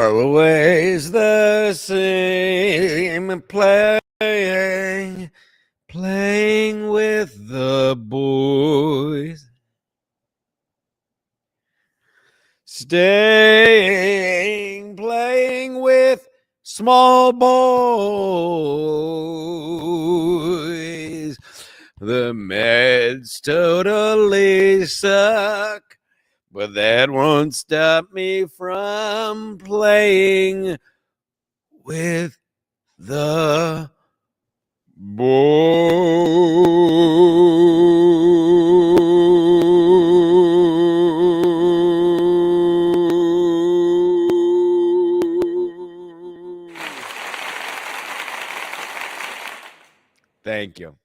Always the same, playing with the boys. Playing with small boys. The meds totally suck, but that won't stop me from playing with the Thank you.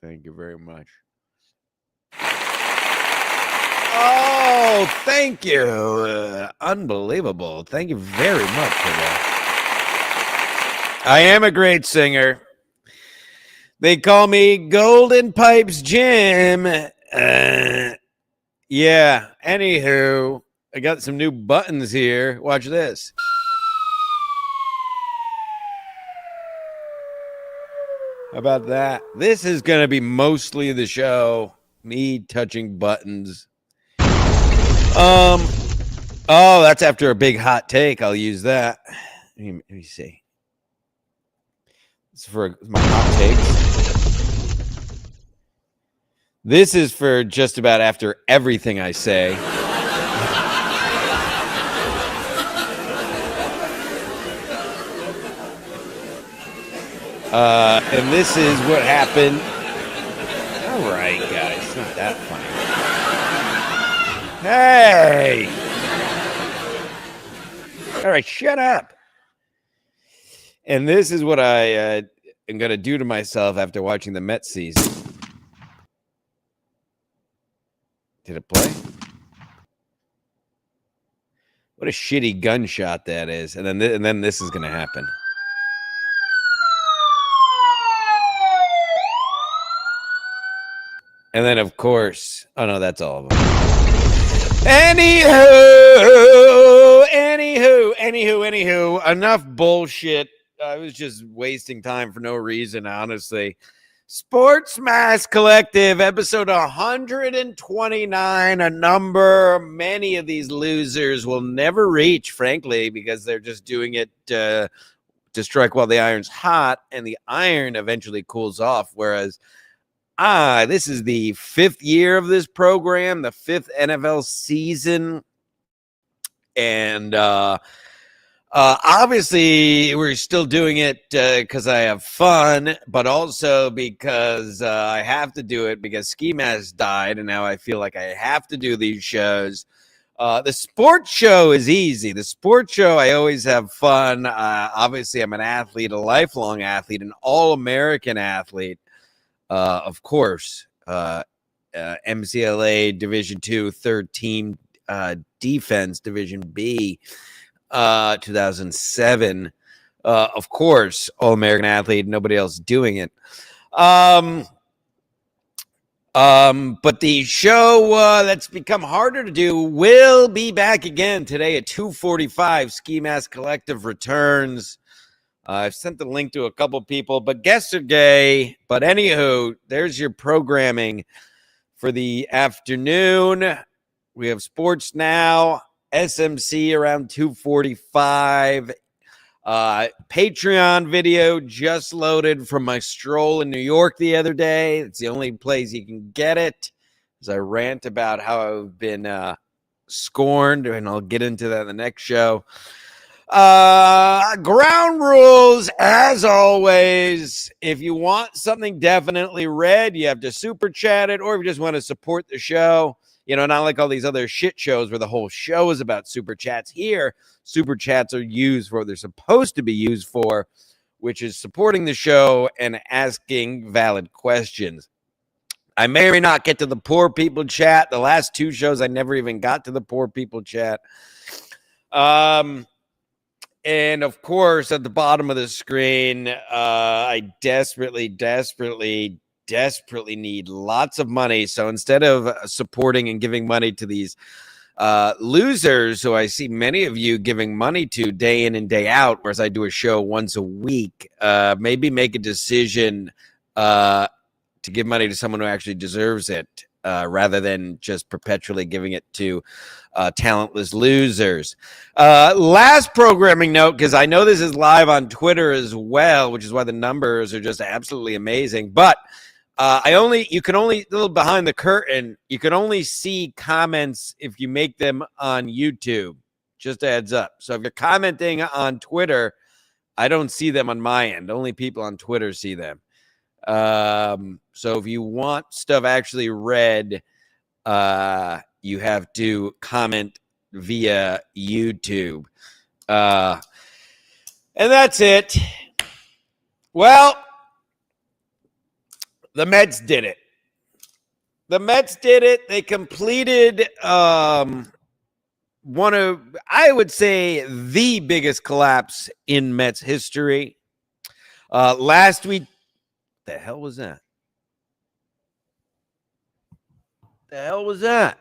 Thank you very much. Oh, thank you. Unbelievable. Thank you very much for that. I am a great singer. They call me Golden Pipes Jim. Yeah, anywho, I got some new buttons here. Watch this. How about that? This is going to be mostly the show. Me touching buttons. Oh, that's after a big hot take. I'll use that. Let me see. It's for my hot takes. This is for just about after everything I say. And this is what happened. All right, guys. It's not that funny. Hey! All right, shut up. And this is what I am going to do to myself after watching the Mets season. Did it play? What a shitty gunshot that is. And then this is going to happen. And then, of course, oh no, that's all of them. Anywho, enough bullshit. I was just wasting time for no reason, honestly. Sports Mass Collective, episode 129, a number many of these losers will never reach, frankly, because they're just doing it to strike while the iron's hot, and the iron eventually cools off, whereas this is the 5th year of this program, the 5th NFL season. And obviously, we're still doing it because I have fun, but also because I have to do it because Ski Mask died, and now I feel like I have to do these shows. The sports show is easy. The sports show, I always have fun. Obviously, I'm an athlete, a lifelong athlete, an all-American athlete. Of course, MCLA Division II, third team defense, Division B, 2007. Of course, all-American athlete, nobody else doing it. But the show that's become harder to do will be back again today at 2:45. Ski Mask Collective returns. I've sent the link to a couple people, but guests are gay. But anywho, there's your programming for the afternoon. We have sports now, SMC around 2:45. Patreon video just loaded from my stroll in New York the other day. It's the only place you can get it. As I rant about how I've been scorned, and I'll get into that in the next show. Ground rules, as always. If you want something definitely read, you have to super chat it, or if you just want to support the show, not like all these other shit shows where the whole show is about super chats. Here, super chats are used for what they're supposed to be used for, which is supporting the show and asking valid questions. I may or may not get to the poor people chat. The last 2 shows, I never even got to the poor people chat. And of course, at the bottom of the screen, I desperately need lots of money. So instead of supporting and giving money to these Losers, who I see many of you giving money to day in and day out, whereas I do a show once a week, maybe make a decision to give money to someone who actually deserves it, rather than just perpetually giving it to talentless losers. Last programming note, because I know this is live on Twitter as well, which is why the numbers are just absolutely amazing. But you can only, a little behind the curtain, you can only see comments if you make them on YouTube. Just a heads up. So if you're commenting on Twitter, I don't see them on my end. Only people on Twitter see them. So if you want stuff actually read, you have to comment via YouTube. And that's it. Well, the Mets did it. The Mets did it. They completed one of, I would say, the biggest collapse in Mets history. Last week, the hell was that? The hell was that?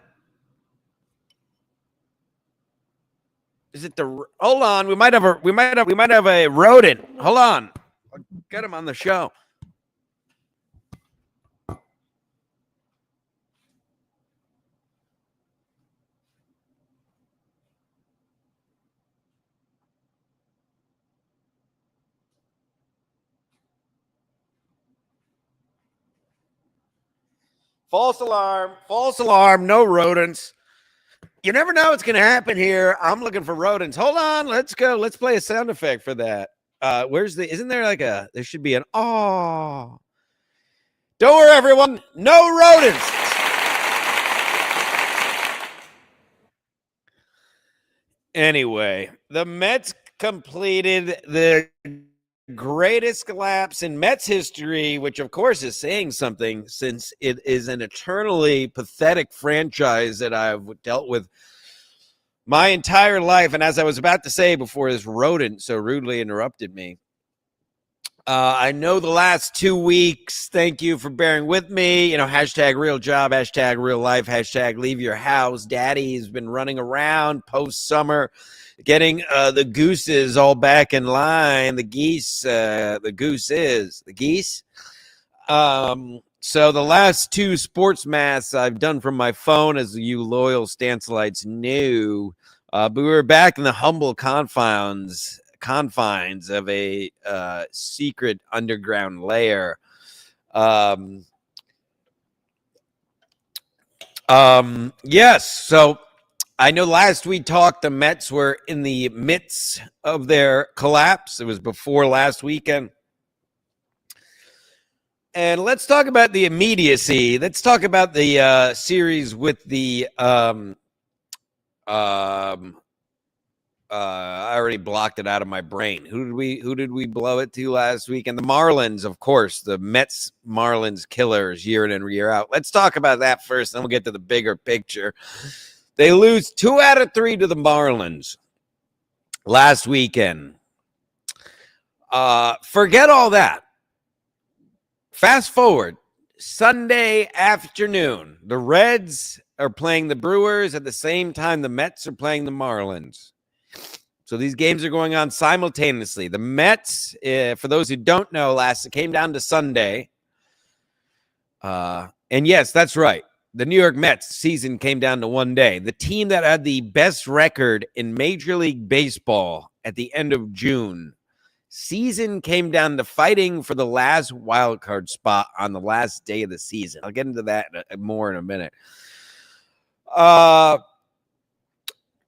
Is it the? Hold on, we might have a rodent. Hold on, I'll get him on the show. False alarm, false alarm, no rodents. You never know what's going to happen here. I'm looking for rodents. Hold on, let's go. Let's play a sound effect for that. Isn't there like there should be an, oh. Don't worry, everyone, no rodents. Anyway, the Mets completed the greatest collapse in Mets history, which of course is saying something, since it is an eternally pathetic franchise that I've dealt with my entire life. And as I was about to say before this rodent so rudely interrupted me, I know the last 2 weeks, thank you for bearing with me, hashtag real job, hashtag real life, hashtag leave your house. Daddy's been running around post summer, getting the gooses all back in line. The geese. So the last 2 sports masks I've done from my phone, as you loyal Stancelites knew, but we were back in the humble confines of a secret underground lair. Yes, so I know last we talked, the Mets were in the midst of their collapse. It was before last weekend. And let's talk about the immediacy. Let's talk about the series with the I already blocked it out of my brain. Who did we blow it to last week? And the Marlins, of course, the Mets Marlins killers year in and year out. Let's talk about that first, then we'll get to the bigger picture. They lose 2 out of 3 to the Marlins last weekend. Forget all that. Fast forward, Sunday afternoon, the Reds are playing the Brewers at the same time the Mets are playing the Marlins. So these games are going on simultaneously. The Mets, for those who don't know, it came down to Sunday. And yes, that's right. The New York Mets season came down to one day. The team that had the best record in Major League Baseball at the end of June, season came down to fighting for the last wild card spot on the last day of the season. I'll get into that more in a minute.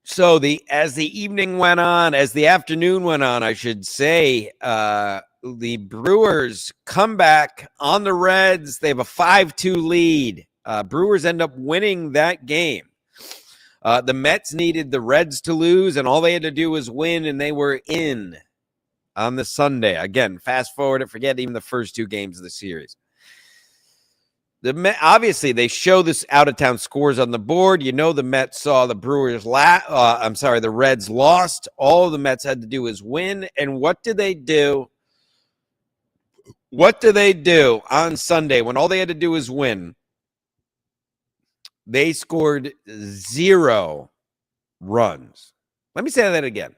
So as the evening went on, as the afternoon went on, I should say, the Brewers come back on the Reds. They have a 5-2 lead. Brewers end up winning that game. The Mets needed the Reds to lose, and all they had to do was win, and they were in on the Sunday. Again, fast forward and forget even the first 2 games of the series. Obviously, they show this out-of-town scores on the board. The Mets saw the Brewers the Reds lost. All the Mets had to do was win. And what did they do? What do they do on Sunday when all they had to do was win? They scored 0 runs. Let me say that again.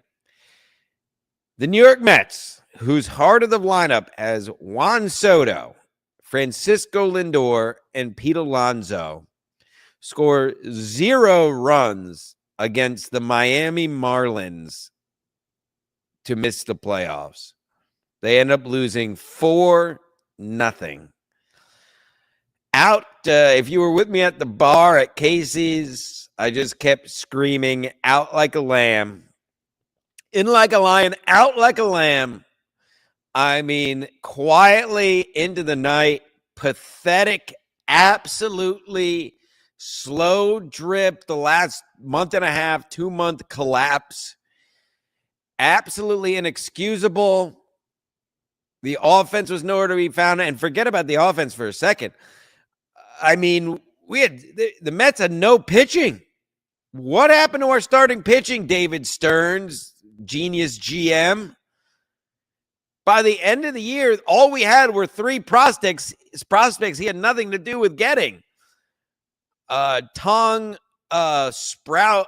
The New York Mets, whose heart of the lineup has Juan Soto, Francisco Lindor, and Pete Alonso, score 0 runs against the Miami Marlins to miss the playoffs. They end up losing 4-0. Out, if you were with me at the bar at Casey's, I just kept screaming, out like a lamb. In like a lion, out like a lamb. I mean, quietly into the night, pathetic, absolutely slow drip, the last month and a half, 2-month collapse. Absolutely inexcusable. The offense was nowhere to be found. And forget about the offense for a second. I mean, the Mets had no pitching. What happened to our starting pitching, David Stearns, genius GM? By the end of the year, all we had were 3 prospects he had nothing to do with getting. Tong, Sprout,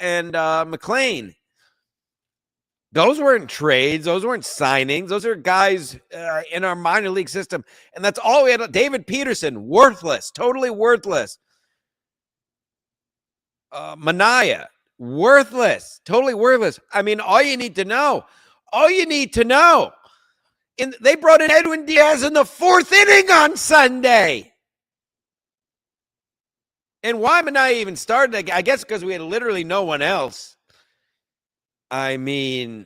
and McLean. Those weren't trades. Those weren't signings. Those are guys in our minor league system. And that's all we had. David Peterson, worthless, totally worthless. Manaya, worthless, totally worthless. I mean, all you need to know, they brought in Edwin Diaz in the 4th inning on Sunday. And why Manaya even started, I guess because we had literally no one else. I mean,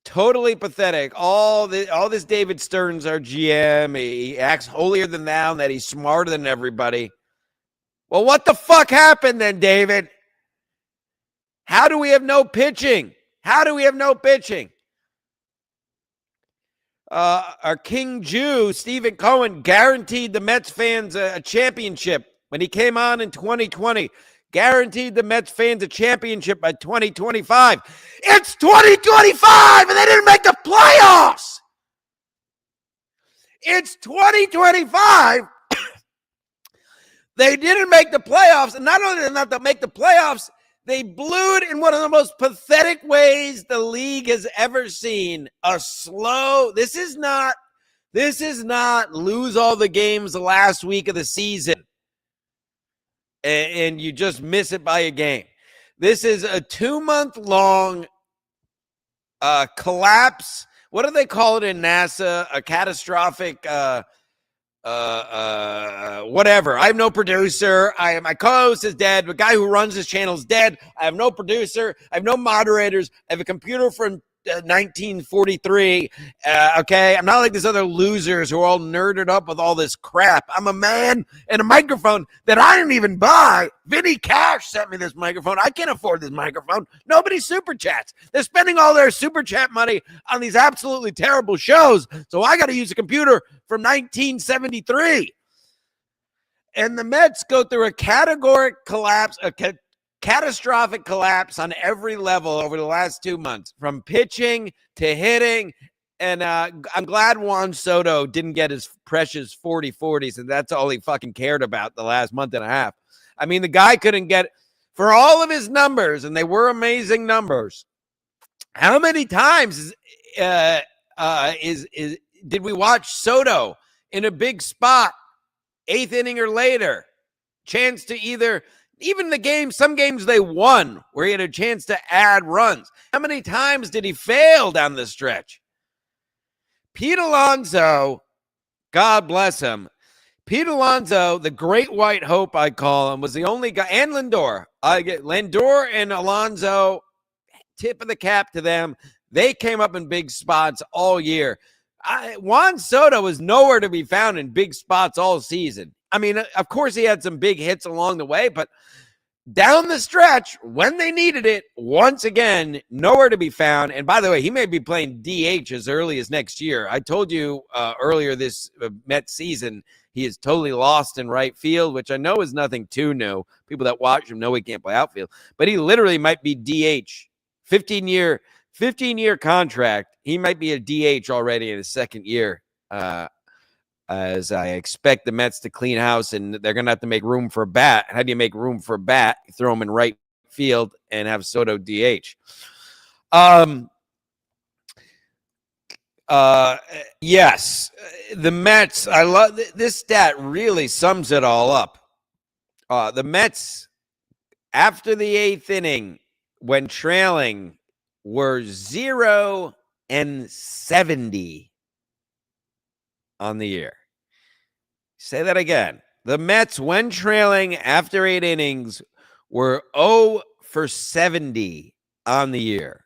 totally pathetic. All this David Stearns, our GM, he acts holier than thou and that he's smarter than everybody. Well, what the fuck happened then, David? How do we have no pitching? Our King Jew, Stephen Cohen, guaranteed the Mets fans a championship when he came on in 2020. Guaranteed the Mets fans a championship by 2025. It's 2025 and they didn't make the playoffs. It's 2025. They didn't make the playoffs. And not only did they not make the playoffs, they blew it in one of the most pathetic ways the league has ever seen. This is not lose all the games the last week of the season and you just miss it by a game. This is a 2-month-long collapse. What do they call it in NASA? A catastrophic whatever. I have no producer. My co-host is dead. The guy who runs this channel is dead. I have no producer. I have no moderators. I have a computer from 1943. Okay, I'm not like these other losers who are all nerded up with all this crap. I'm a man and a microphone that I didn't even buy. Vinny Cash sent me this microphone. I can't afford this microphone. Nobody super chats. They're spending all their super chat money on these absolutely terrible shows. So I got to use a computer from 1973. And the Mets go through a catastrophic collapse on every level over the last 2 months, from pitching to hitting. And I'm glad Juan Soto didn't get his precious 40-40s, and that's all he fucking cared about the last month and a half. I mean, the guy couldn't get, for all of his numbers, and they were amazing numbers. How many times did we watch Soto in a big spot, 8th inning or later, chance to even the game, some games they won where he had a chance to add runs. How many times did he fail down the stretch? Pete Alonso, God bless him. Pete Alonso, the great white hope, I call him, was the only guy, and Lindor. I get Lindor and Alonso, tip of the cap to them. They came up in big spots all year. Juan Soto was nowhere to be found in big spots all season. I mean, of course, he had some big hits along the way, but down the stretch, when they needed it, once again, nowhere to be found. And by the way, he may be playing DH as early as next year. I told you earlier this Mets season, he is totally lost in right field, which I know is nothing too new. People that watch him know he can't play outfield, but he literally might be DH. 15-year contract. He might be a DH already in his second year. As I expect the Mets to clean house, and they're going to have to make room for a bat. How do you make room for a bat? You throw him in right field and have Soto DH. Yes, the Mets. I love this stat. Really sums it all up. The Mets, after the 8th inning, when trailing, were 0-70 on the year. Say that again. The Mets, when trailing after 8 innings, were 0-70 on the year.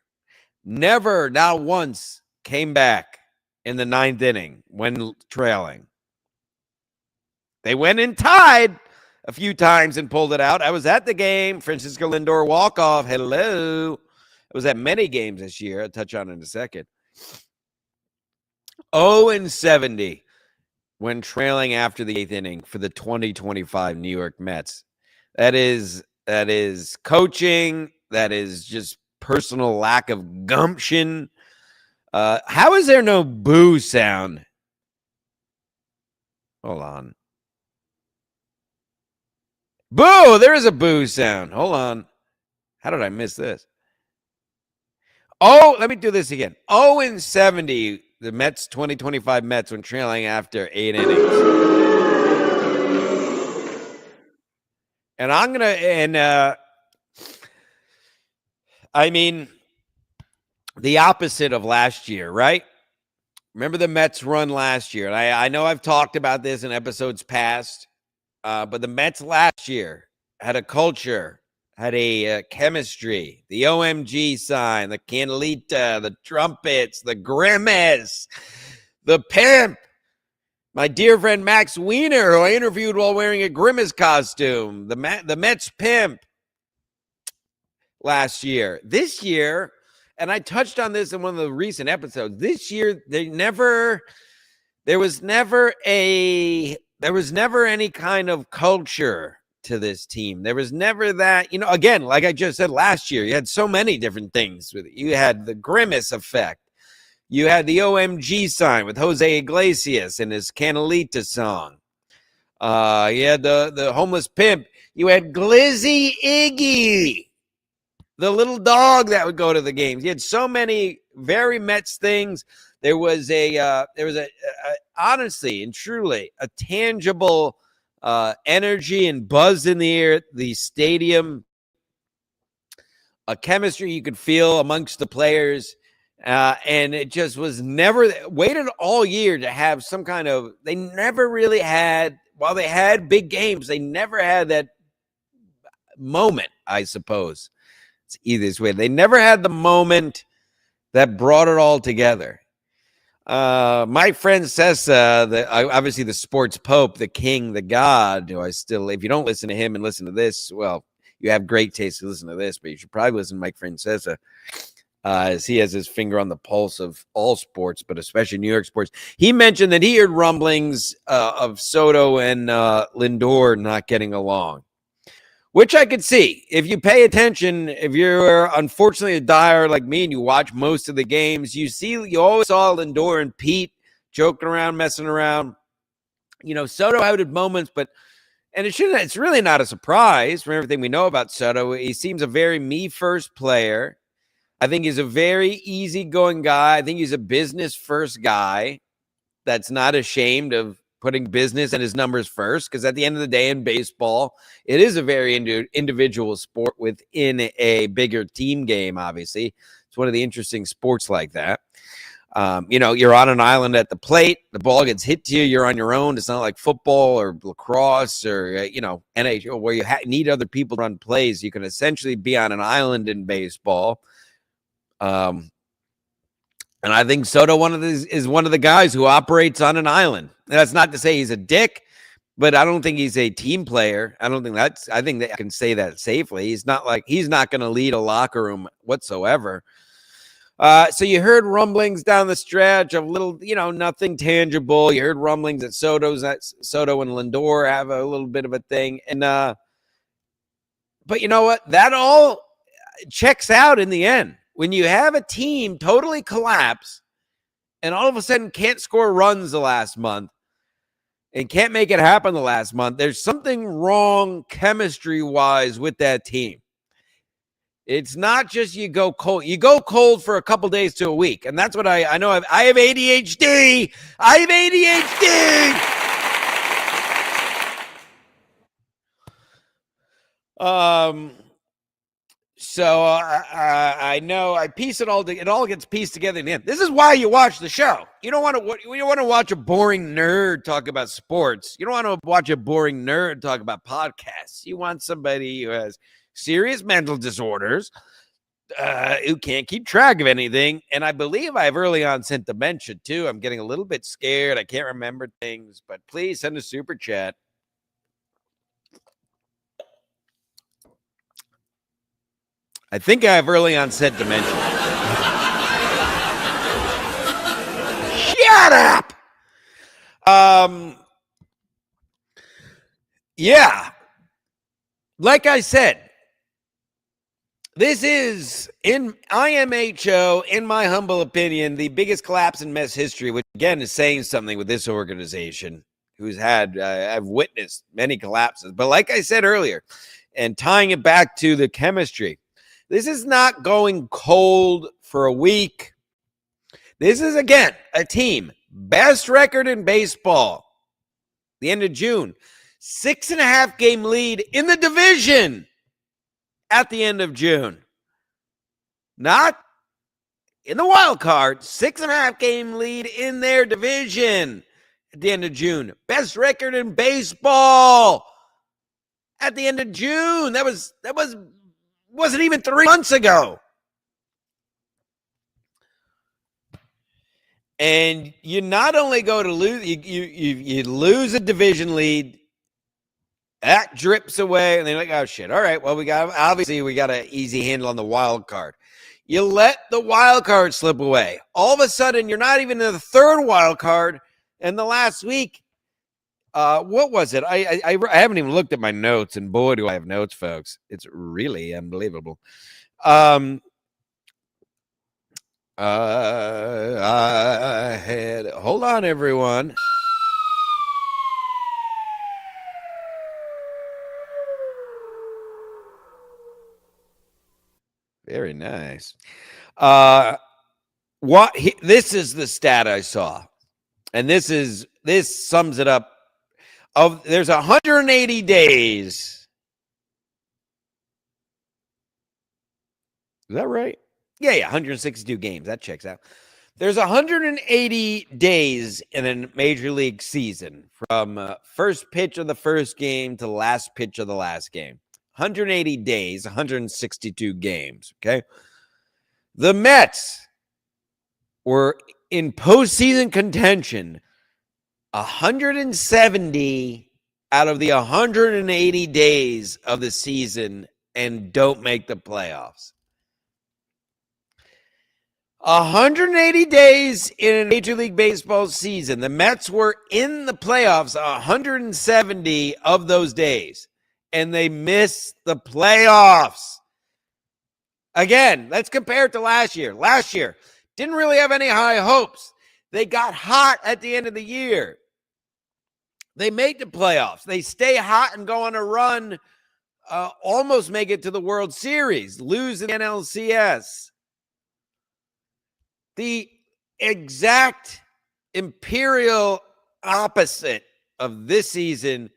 Never, not once, came back in the 9th inning when trailing. They went and tied a few times and pulled it out. I was at the game. Francisco Lindor walk-off. Hello. I was at many games this year. I'll touch on it in a second. 0-70 when trailing after the 8th inning for the 2025 New York Mets. That is coaching. That is just personal lack of gumption. How is there no boo sound? Hold on. Boo! There is a boo sound. Hold on. How did I miss this? Oh, let me do this again. 0-70, the Mets, 2025 Mets, when trailing after 8 innings. And I'm going to, I mean, the opposite of last year, right? Remember the Mets run last year. And I know I've talked about this in episodes past, but the Mets last year had a culture, had a chemistry, the OMG sign, the candelita, the trumpets, the grimace, the pimp. My dear friend Max Wiener, who I interviewed while wearing a grimace costume, the Mets pimp last year. This year, and I touched on this in one of the recent episodes, this year there was never any kind of culture to this team. There was never that, again, like I just said last year, you had so many different things with it. You had the grimace effect. You had the OMG sign with Jose Iglesias and his Canelita song. You had the homeless pimp. You had Glizzy Iggy, the little dog that would go to the games. You had so many very Mets things. There was honestly and truly a tangible energy and buzz in the air, the stadium, a chemistry you could feel amongst the players. And it just was never waited all year to have some kind of, they never really had, while they had big games, they never had that moment, I suppose. It's easiest way. They never had the moment that brought it all together. My friend Cessa, obviously the sports pope, the king, the god, who I still, if you don't listen to him and listen to this, well, you have great taste to listen to this, but you should probably listen to my friend Cessa. As he has his finger on the pulse of all sports, but especially New York sports. He mentioned that he heard rumblings of Soto and Lindor not getting along, which I could see. If you pay attention, if you're unfortunately a diehard like me and you watch most of the games, you always saw Lindor and Pete joking around, messing around. Soto had moments, and it's really not a surprise from everything we know about Soto. He seems a very me-first player. I think he's a very easygoing guy. I think he's a business-first guy that's not ashamed of putting business and his numbers first, because at the end of the day in baseball, it is a very individual sport within a bigger team game, obviously. It's one of the interesting sports like that. You're on an island at the plate. The ball gets hit to you. You're on your own. It's not like football or lacrosse or, NHL where you need other people to run plays. You can essentially be on an island in baseball. And I think Soto is one of the guys who operates on an island. And that's not to say he's a dick, but I don't think he's a team player. I think that I can say that safely. He's not going to lead a locker room whatsoever. So you heard rumblings down the stretch of little, nothing tangible. You heard rumblings that Soto and Lindor have a little bit of a thing. And, but you know what? That all checks out in the end. When you have a team totally collapse and all of a sudden can't score runs the last month and can't make it happen the last month, there's something wrong chemistry-wise with that team. It's not just you go cold. You go cold for a couple days to a week. And that's what I know. I have ADHD. I have ADHD. So I know I piece it all. It all gets pieced together in the end. This is why you watch the show. You don't want to watch a boring nerd talk about sports. You don't want to watch a boring nerd talk about podcasts. You want somebody who has serious mental disorders, who can't keep track of anything. And I believe I have early onset dementia too. I'm getting a little bit scared. I can't remember things. But please send a super chat. I think I have early onset dementia. Shut up. Yeah. Like I said, this is, in IMHO, in my humble opinion, the biggest collapse in Mets history, which again is saying something with this organization, who's had, I've witnessed many collapses. But like I said earlier, and tying it back to the chemistry, this is not going cold for a week. This is, again, a team, best record in baseball, the end of June, 6.5 game lead in the division at the end of June. Not in the wild card, 6.5 game lead in their division at the end of June. Best record in baseball at the end of June. That wasn't even 3 months ago. And you not only go to lose, you lose a division lead. That drips away, and they're like, oh, shit. All right, well, we got an easy handle on the wild card. You let the wild card slip away. All of a sudden, you're not even in the third wild card. And the last week, what was it? I haven't even looked at my notes, and boy, do I have notes, folks. It's really unbelievable. Hold on, everyone. Very nice. This is the stat I saw, and this sums it up. There's 180 days. Is that right? Yeah, 162 games. That checks out. There's 180 days in a major league season from first pitch of the first game to last pitch of the last game. 180 days, 162 games, okay? The Mets were in postseason contention 170 out of the 180 days of the season and don't make the playoffs. 180 days in a Major League Baseball season. The Mets were in the playoffs 170 of those days, and they missed the playoffs. Again, let's compare it to last year. Last year, didn't really have any high hopes. They got hot at the end of the year. They made the playoffs. They stay hot and go on a run, almost make it to the World Series, lose in the NLCS. The exact imperial opposite of this season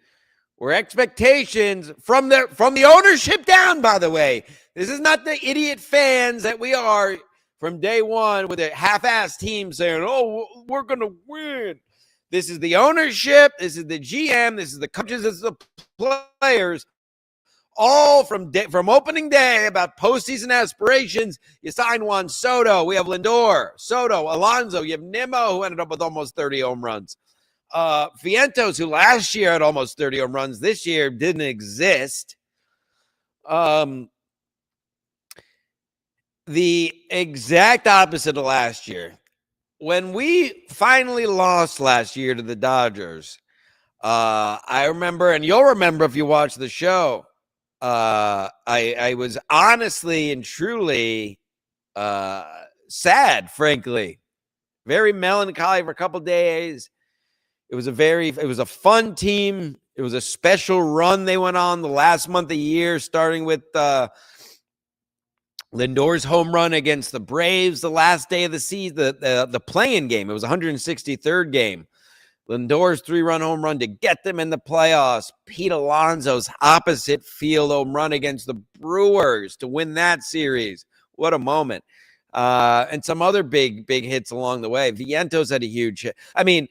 were expectations from the ownership down, by the way. This is not the idiot fans that we are from day one with a half-assed team saying, oh, we're going to win. This is the ownership. This is the GM. This is the coaches. This is the players. All from opening day about postseason aspirations. You sign Juan Soto. We have Lindor, Soto, Alonso. You have Nimmo, who ended up with almost 30 home runs. Vientos, who last year had almost 30 home runs, this year didn't exist. The exact opposite of last year. When we finally lost last year to the Dodgers, I remember, and you'll remember if you watch the show, I was honestly and truly sad, frankly. Very melancholy for a couple days. It was a fun team. It was a special run they went on the last month of the year, starting with Lindor's home run against the Braves the last day of the season, the play-in game. It was 163rd game. Lindor's 3-run home run to get them in the playoffs. Pete Alonso's opposite field home run against the Brewers to win that series. What a moment. And some other big hits along the way. Vientos had a huge hit. I mean,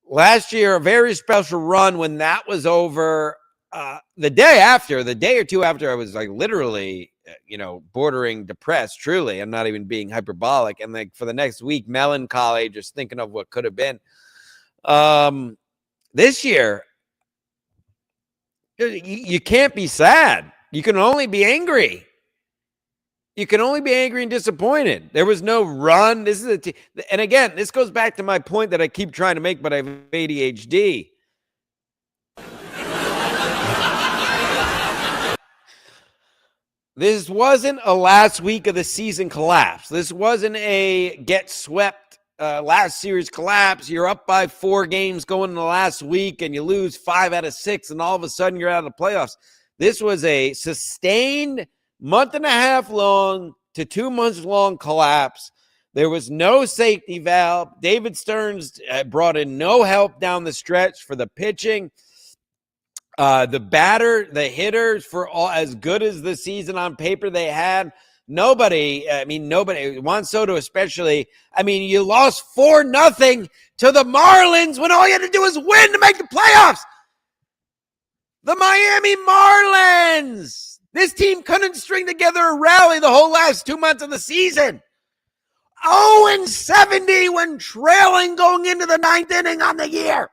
last year, a very special run when that was over. The day or two after, I was like literally, bordering depressed, truly. I'm not even being hyperbolic. And like for the next week, melancholy, just thinking of what could have been. This year, you can't be sad. You can only be angry. You can only be angry and disappointed. There was no run. This is and again, this goes back to my point that I keep trying to make, but I have ADHD. This wasn't a last week of the season collapse. This wasn't a get swept last series collapse. You're up by 4 games going in the last week and you lose 5 out of 6 and all of a sudden you're out of the playoffs. This was a sustained month and a half long to 2 months long collapse. There was no safety valve. David Stearns brought in no help down the stretch for the pitching. The batter, the hitters, for all as good as the season on paper they had, nobody, Juan Soto especially, you lost 4-0 to the Marlins when all you had to do was win to make the playoffs. The Miami Marlins. This team couldn't string together a rally the whole last 2 months of the season. 0-70 when trailing going into the 9th inning on the year.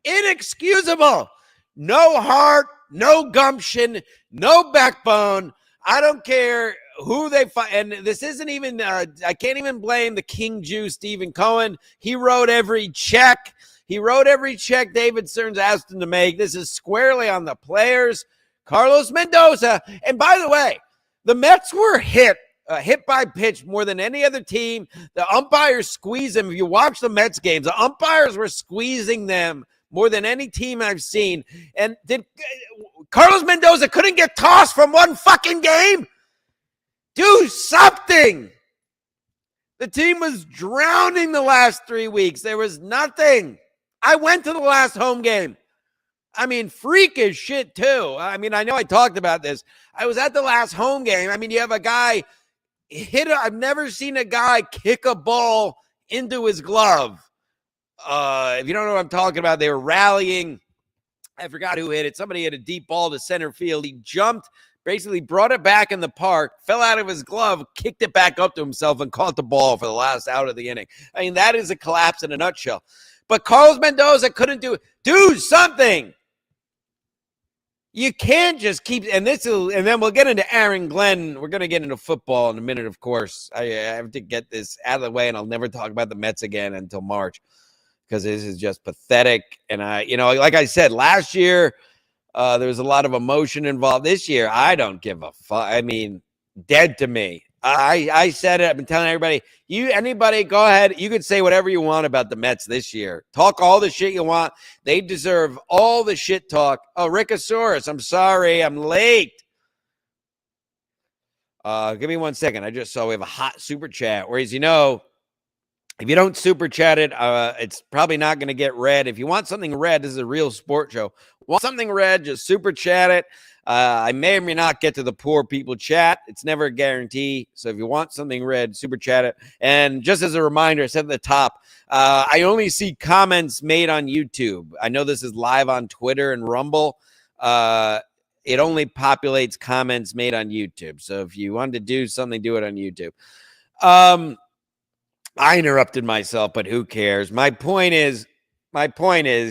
Inexcusable. No heart, no gumption, no backbone. I don't care who they find. And this isn't even, I can't even blame the King Jew, Stephen Cohen. He wrote every check. David Stearns asked him to make. This is squarely on the players. Carlos Mendoza. And by the way, the Mets were hit by pitch more than any other team. The umpires squeezed them. If you watch the Mets games, the umpires were squeezing them more than any team I've seen. And did Carlos Mendoza couldn't get tossed from one fucking game? Do something. The team was drowning the last 3 weeks. There was nothing. I went to the last home game. Freakish shit too. I know I talked about this. I was at the last home game. You have a guy I've never seen a guy kick a ball into his glove. If you don't know what I'm talking about, they were rallying. I forgot who hit it. Somebody hit a deep ball to center field. He jumped, basically brought it back in the park, fell out of his glove, kicked it back up to himself, and caught the ball for the last out of the inning. That is a collapse in a nutshell. But Carlos Mendoza couldn't do something. You can't just keep, and then we'll get into Aaron Glenn. We're going to get into football in a minute, of course. I have to get this out of the way, and I'll never talk about the Mets again until March, because this is just pathetic. And like I said, last year, there was a lot of emotion involved. This year, I don't give a fuck. Dead to me. I said it. I've been telling everybody, anybody, go ahead. You could say whatever you want about the Mets this year. Talk all the shit you want. They deserve all the shit talk. Oh, Rickosaurus, I'm sorry. I'm late. Give me 1 second. I just saw we have a hot super chat. Whereas, if you don't super chat it, it's probably not going to get read. If you want something read, this is a real sports show. Want something read, just super chat it. I may or may not get to the poor people chat. It's never a guarantee. So if you want something read, super chat it. And just as a reminder, I said at the top, I only see comments made on YouTube. I know this is live on Twitter and Rumble. It only populates comments made on YouTube. So if you wanted to do something, do it on YouTube. I interrupted myself, but who cares? My point is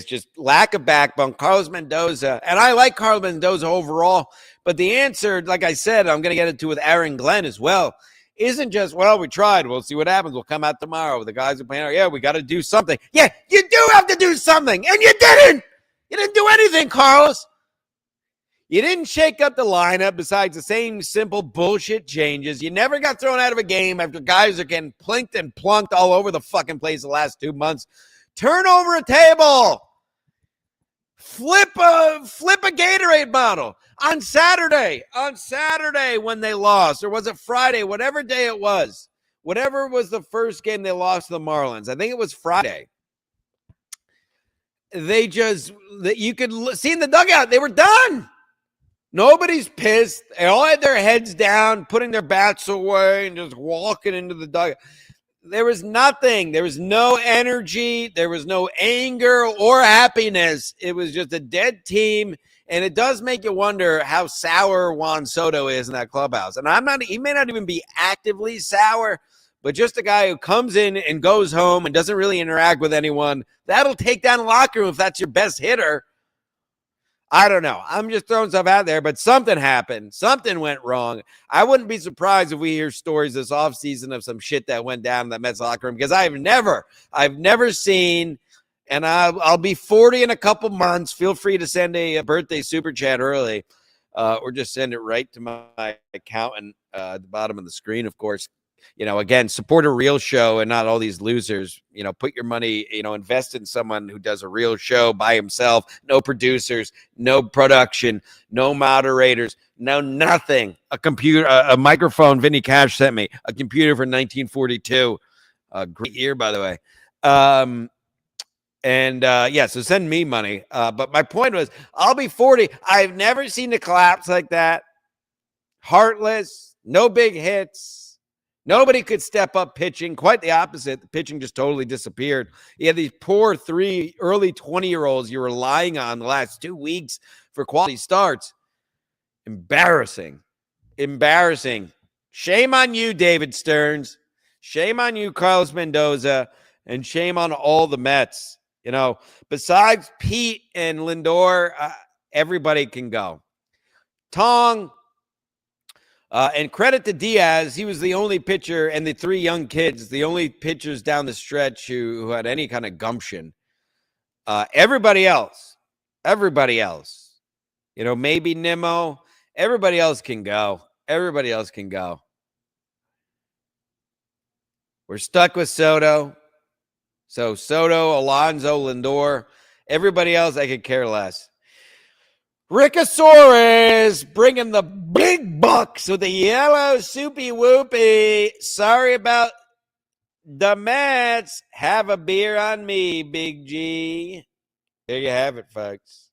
just lack of backbone. Carlos Mendoza, and I like Carlos Mendoza overall, but the answer, like I said, I'm going to get into with Aaron Glenn as well, isn't just, well, we tried. We'll see what happens. We'll come out tomorrow. The guys are playing, yeah, we got to do something. Yeah, you do have to do something, and you didn't. You didn't do anything, Carlos. You didn't shake up the lineup besides the same simple bullshit changes. You never got thrown out of a game after guys are getting plinked and plunked all over the fucking place the last 2 months. Turn over a table. Flip a Gatorade bottle on Saturday when they lost, or was it Friday? Whatever day it was, whatever was the first game they lost to the Marlins. I think it was Friday. They just, you could see in the dugout, they were done. Nobody's pissed. They all had their heads down, putting their bats away and just walking into the dugout. There was nothing. There was no energy. There was no anger or happiness. It was just a dead team. And it does make you wonder how sour Juan Soto is in that clubhouse. And he may not even be actively sour, but just a guy who comes in and goes home and doesn't really interact with anyone. That'll take down the locker room if that's your best hitter. I don't know. I'm just throwing stuff out there, but something happened. Something went wrong. I wouldn't be surprised if we hear stories this offseason of some shit that went down in the Mets locker room, because I've never seen, and I'll be 40 in a couple months. Feel free to send a birthday super chat early, or just send it right to my accountant at the bottom of the screen, of course. Again, support a real show and not all these losers. Put your money, invest in someone who does a real show by himself. No producers, no production, no moderators, no nothing. A computer, a microphone Vinny Cash sent me, a computer for 1942. Great year, by the way. So send me money. But my point was, I'll be 40. I've never seen a collapse like that. Heartless, no big hits. Nobody could step up pitching. Quite the opposite. The pitching just totally disappeared. You had these poor 3 early 20-year-olds you're relying on the last 2 weeks for quality starts. Embarrassing. Shame on you, David Stearns. Shame on you, Carlos Mendoza. And shame on all the Mets. Besides Pete and Lindor, everybody can go. Tong. And credit to Diaz. He was the only pitcher, and the 3 young kids, the only pitchers down the stretch who had any kind of gumption. Everybody else, maybe Nimmo. Everybody else can go. We're stuck with Soto. So Soto, Alonso, Lindor. Everybody else, I could care less. Rickosaurus bringing the big bucks with the yellow soupy whoopee. Sorry about the Mets. Have a beer on me, Big G. There you have it, folks.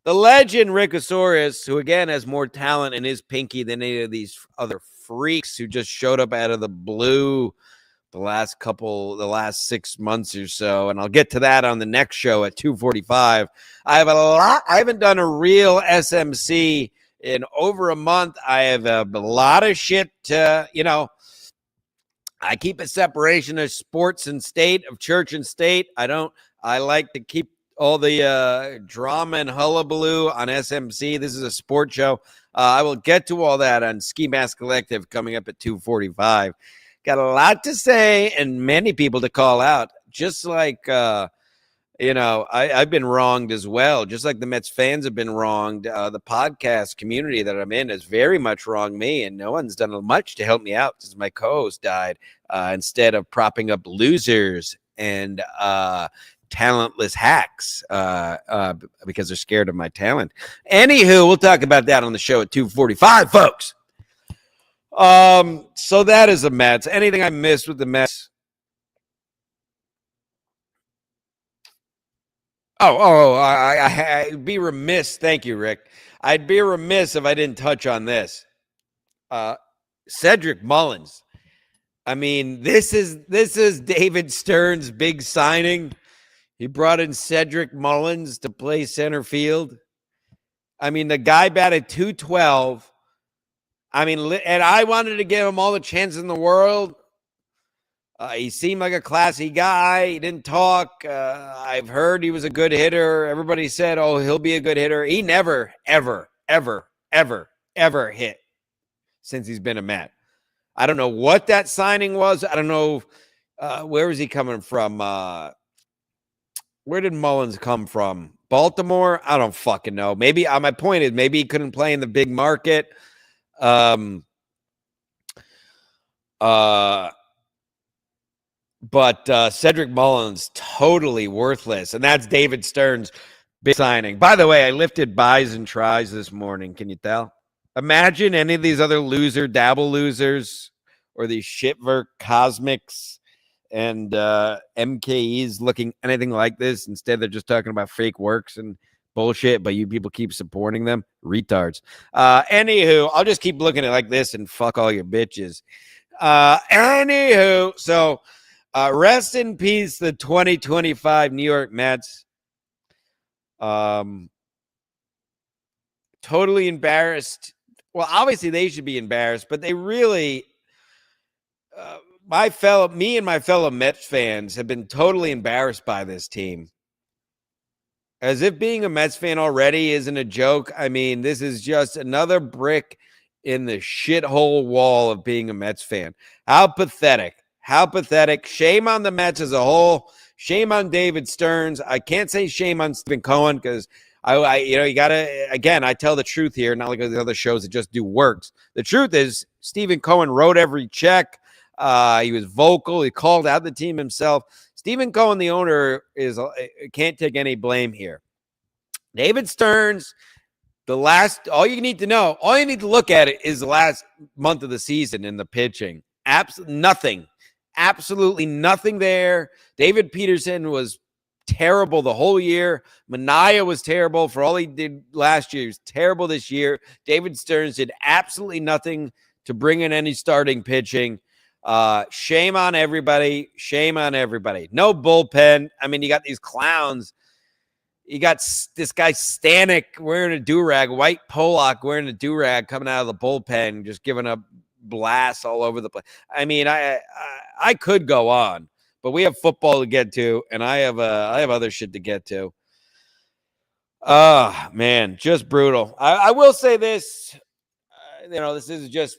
The legend Rickosaurus, who again has more talent in his pinky than any of these other freaks who just showed up out of the blue the last 6 months or so. And I'll get to that on the next show at 2:45. I haven't done a real SMC in over a month. I have a lot of shit to, I keep a separation of sports and state, of church and state. I like to keep all the drama and hullabaloo on SMC. This is a sports show. I will get to all that on Ski Mask Collective coming up at 2:45. Got a lot to say and many people to call out. Just like, I've been wronged as well. Just like the Mets fans have been wronged. The podcast community that I'm in has very much wronged me, and no one's done much to help me out since my co-host died. Instead of propping up losers and talentless hacks because they're scared of my talent. Anywho, we'll talk about that on the show at 2:45, folks. So that is the Mets. Anything I missed with the Mets? I'd be remiss. Thank you, Rick. I'd be remiss if I didn't touch on this. Cedric Mullins. I mean, this is David Stearns' big signing. He brought in Cedric Mullins to play center field. I mean, the guy batted .212. I mean, and I wanted to give him all the chance in the world. He seemed like a classy guy. He didn't talk. I've heard he was a good hitter. Everybody said, oh, he'll be a good hitter. He never, ever, ever, ever, ever hit since he's been a Met. I don't know what that signing was. I don't know. Where was he coming from? Where did Mullins come from? Baltimore? I don't fucking know. Maybe my point is maybe he couldn't play in the big market. But Cedric Mullins, totally worthless. And that's David Stearns Big signing. By the way, I lifted buys and tries this morning. Can you tell? Imagine any of these other dabble losers, or these shitverk cosmics and MKEs looking anything like this. Instead, they're just talking about fake works and bullshit, but you people keep supporting them. Retards. Anywho, I'll just keep looking at it like this and fuck all your bitches. Anywho, so rest in peace, the 2025 New York Mets. Totally embarrassed. Well, obviously they should be embarrassed, but they really, me and my fellow Mets fans have been totally embarrassed by this team. As if being a Mets fan already isn't a joke. I mean, this is just another brick in the shithole wall of being a Mets fan. How pathetic. How pathetic. Shame on the Mets as a whole. Shame on David Stearns. I can't say shame on Stephen Cohen because you gotta, again, I tell the truth here, not like the other shows that just do works. The truth is Stephen Cohen wrote every check. He was vocal. He called out the team himself. Stephen Cohen, the owner, can't take any blame here. David Stearns, all you need to look at it is the last month of the season in the pitching. Absolutely nothing there. David Peterson was terrible the whole year. Manaea was terrible for all he did last year. He was terrible this year. David Stearns did absolutely nothing to bring in any starting pitching. Shame on everybody. Shame on everybody. No bullpen. I mean, you got these clowns. You got this guy Stanek wearing a do-rag, White Pollock wearing a do-rag coming out of the bullpen, just giving a blast all over the place. I mean, I could go on, but we have football to get to, and I have other shit to get to. Man, just brutal. I will say this, this is just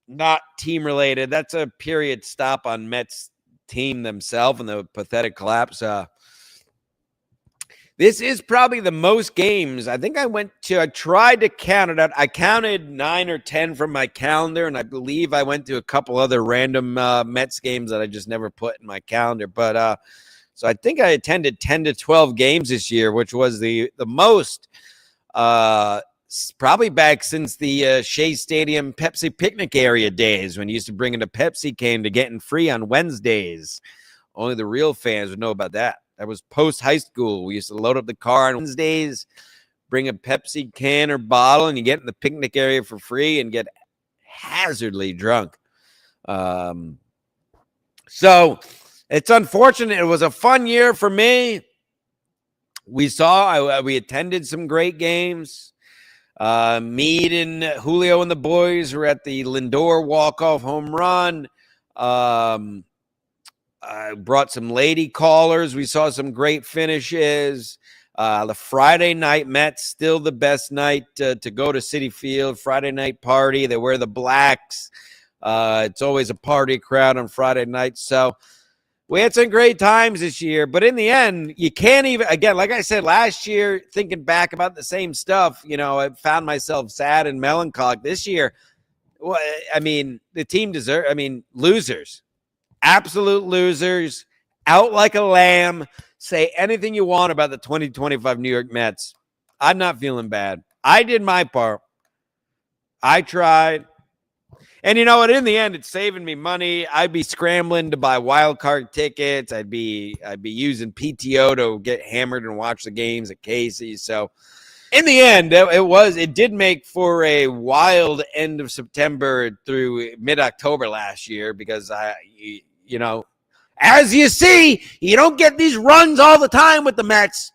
not team related. That's a period stop on Mets team themselves and the pathetic collapse. This is probably the most games. I think I tried to count it out. I counted 9 or 10 from my calendar, and I believe I went to a couple other random Mets games that I just never put in my calendar. But so I think I attended 10 to 12 games this year, which was the most probably back since the Shea Stadium Pepsi picnic area days, when you used to bring in a Pepsi can to getting free on Wednesdays. Only the real fans would know about that. That was post high school. We used to load up the car on Wednesdays, bring a Pepsi can or bottle, and you get in the picnic area for free and get hazardly drunk. So it's unfortunate. It was a fun year for me. We attended some great games. Meade and Julio and the boys were at the Lindor walk-off home run. I brought some lady callers. We saw some great finishes. The Friday night Mets, still the best night to go to Citi Field. Friday night party. They wear the blacks. It's always a party crowd on Friday night. So we had some great times this year. But in the end, you can't even, again, like I said, last year, thinking back about the same stuff, I found myself sad and melancholic. This year, well, I mean, the team losers. Absolute losers, out like a lamb. Say anything you want about the 2025 New York Mets. I'm not feeling bad. I did my part. I tried. And you know what? In the end, it's saving me money. I'd be scrambling to buy wild card tickets. I'd be using PTO to get hammered and watch the games at Casey's. So in the end, it did make for a wild end of September through mid-October last year, because as you see, you don't get these runs all the time with the Mets.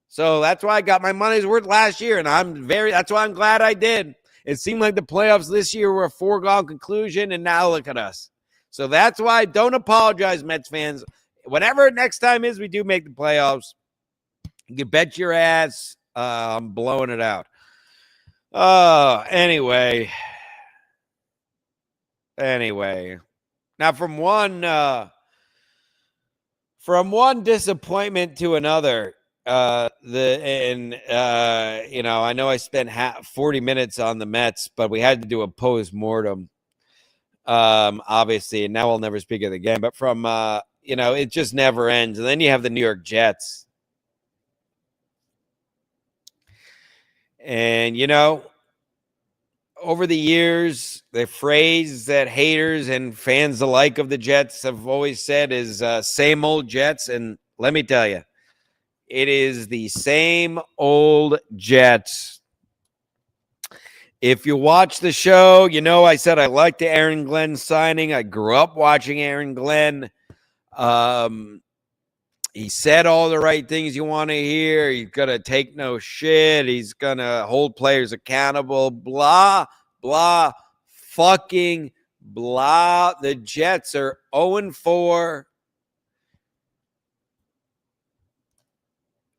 So that's why I got my money's worth last year, and that's why I'm glad I did. It seemed like the playoffs this year were a foregone conclusion, and now look at us. So that's why, don't apologize, Mets fans. Whatever next time is we do make the playoffs, you bet your ass I'm blowing it out. Anyway. Now, from one disappointment to another, I know I spent 40 minutes on the Mets, but we had to do a post-mortem, obviously, and now I'll never speak of it again. But from, it just never ends. And then you have the New York Jets. And, over the years, the phrase that haters and fans alike of the Jets have always said is same old Jets. And let me tell you, it is the same old Jets. If you watch the show, I said I liked the Aaron Glenn signing. I grew up watching Aaron Glenn. He said all the right things you want to hear. He's going to take no shit. He's going to hold players accountable. Blah, blah, fucking blah. The Jets are 0-4.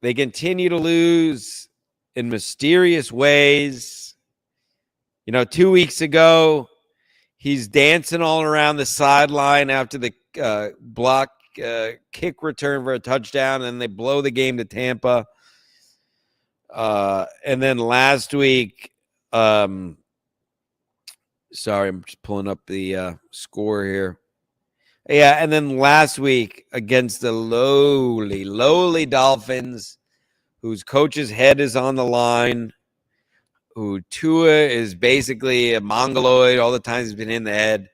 They continue to lose in mysterious ways. 2 weeks ago, he's dancing all around the sideline after the block kick return for a touchdown, and they blow the game to Tampa. And then last week, sorry, I'm just pulling up the score here. Yeah, and then last week against the lowly Dolphins, whose coach's head is on the line, who Tua is basically a mongoloid all the times he's been in the head,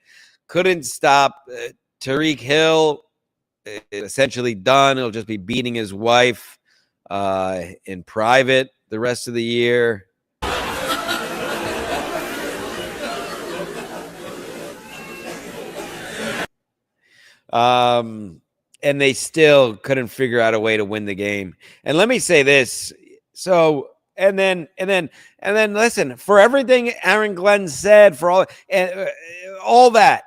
couldn't stop Tyreek Hill. Essentially done. He'll just be beating his wife in private the rest of the year. And they still couldn't figure out a way to win the game. And let me say this. So, and then listen, for everything Aaron Glenn said, for all that,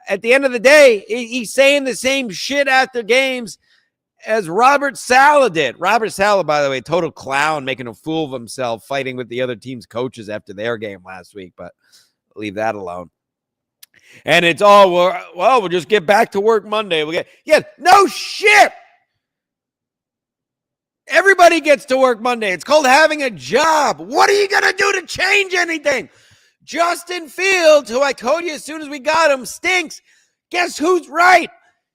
at the end of the day, he's saying the same shit after games as Robert Saleh did. Robert Saleh, by the way, total clown, making a fool of himself, fighting with the other team's coaches after their game last week, but leave that alone. And it's all, we'll just get back to work Monday. No shit. Everybody gets to work Monday. It's called having a job. What are you going to do to change anything? Justin Fields, who I told you as soon as we got him, stinks. Guess who's right?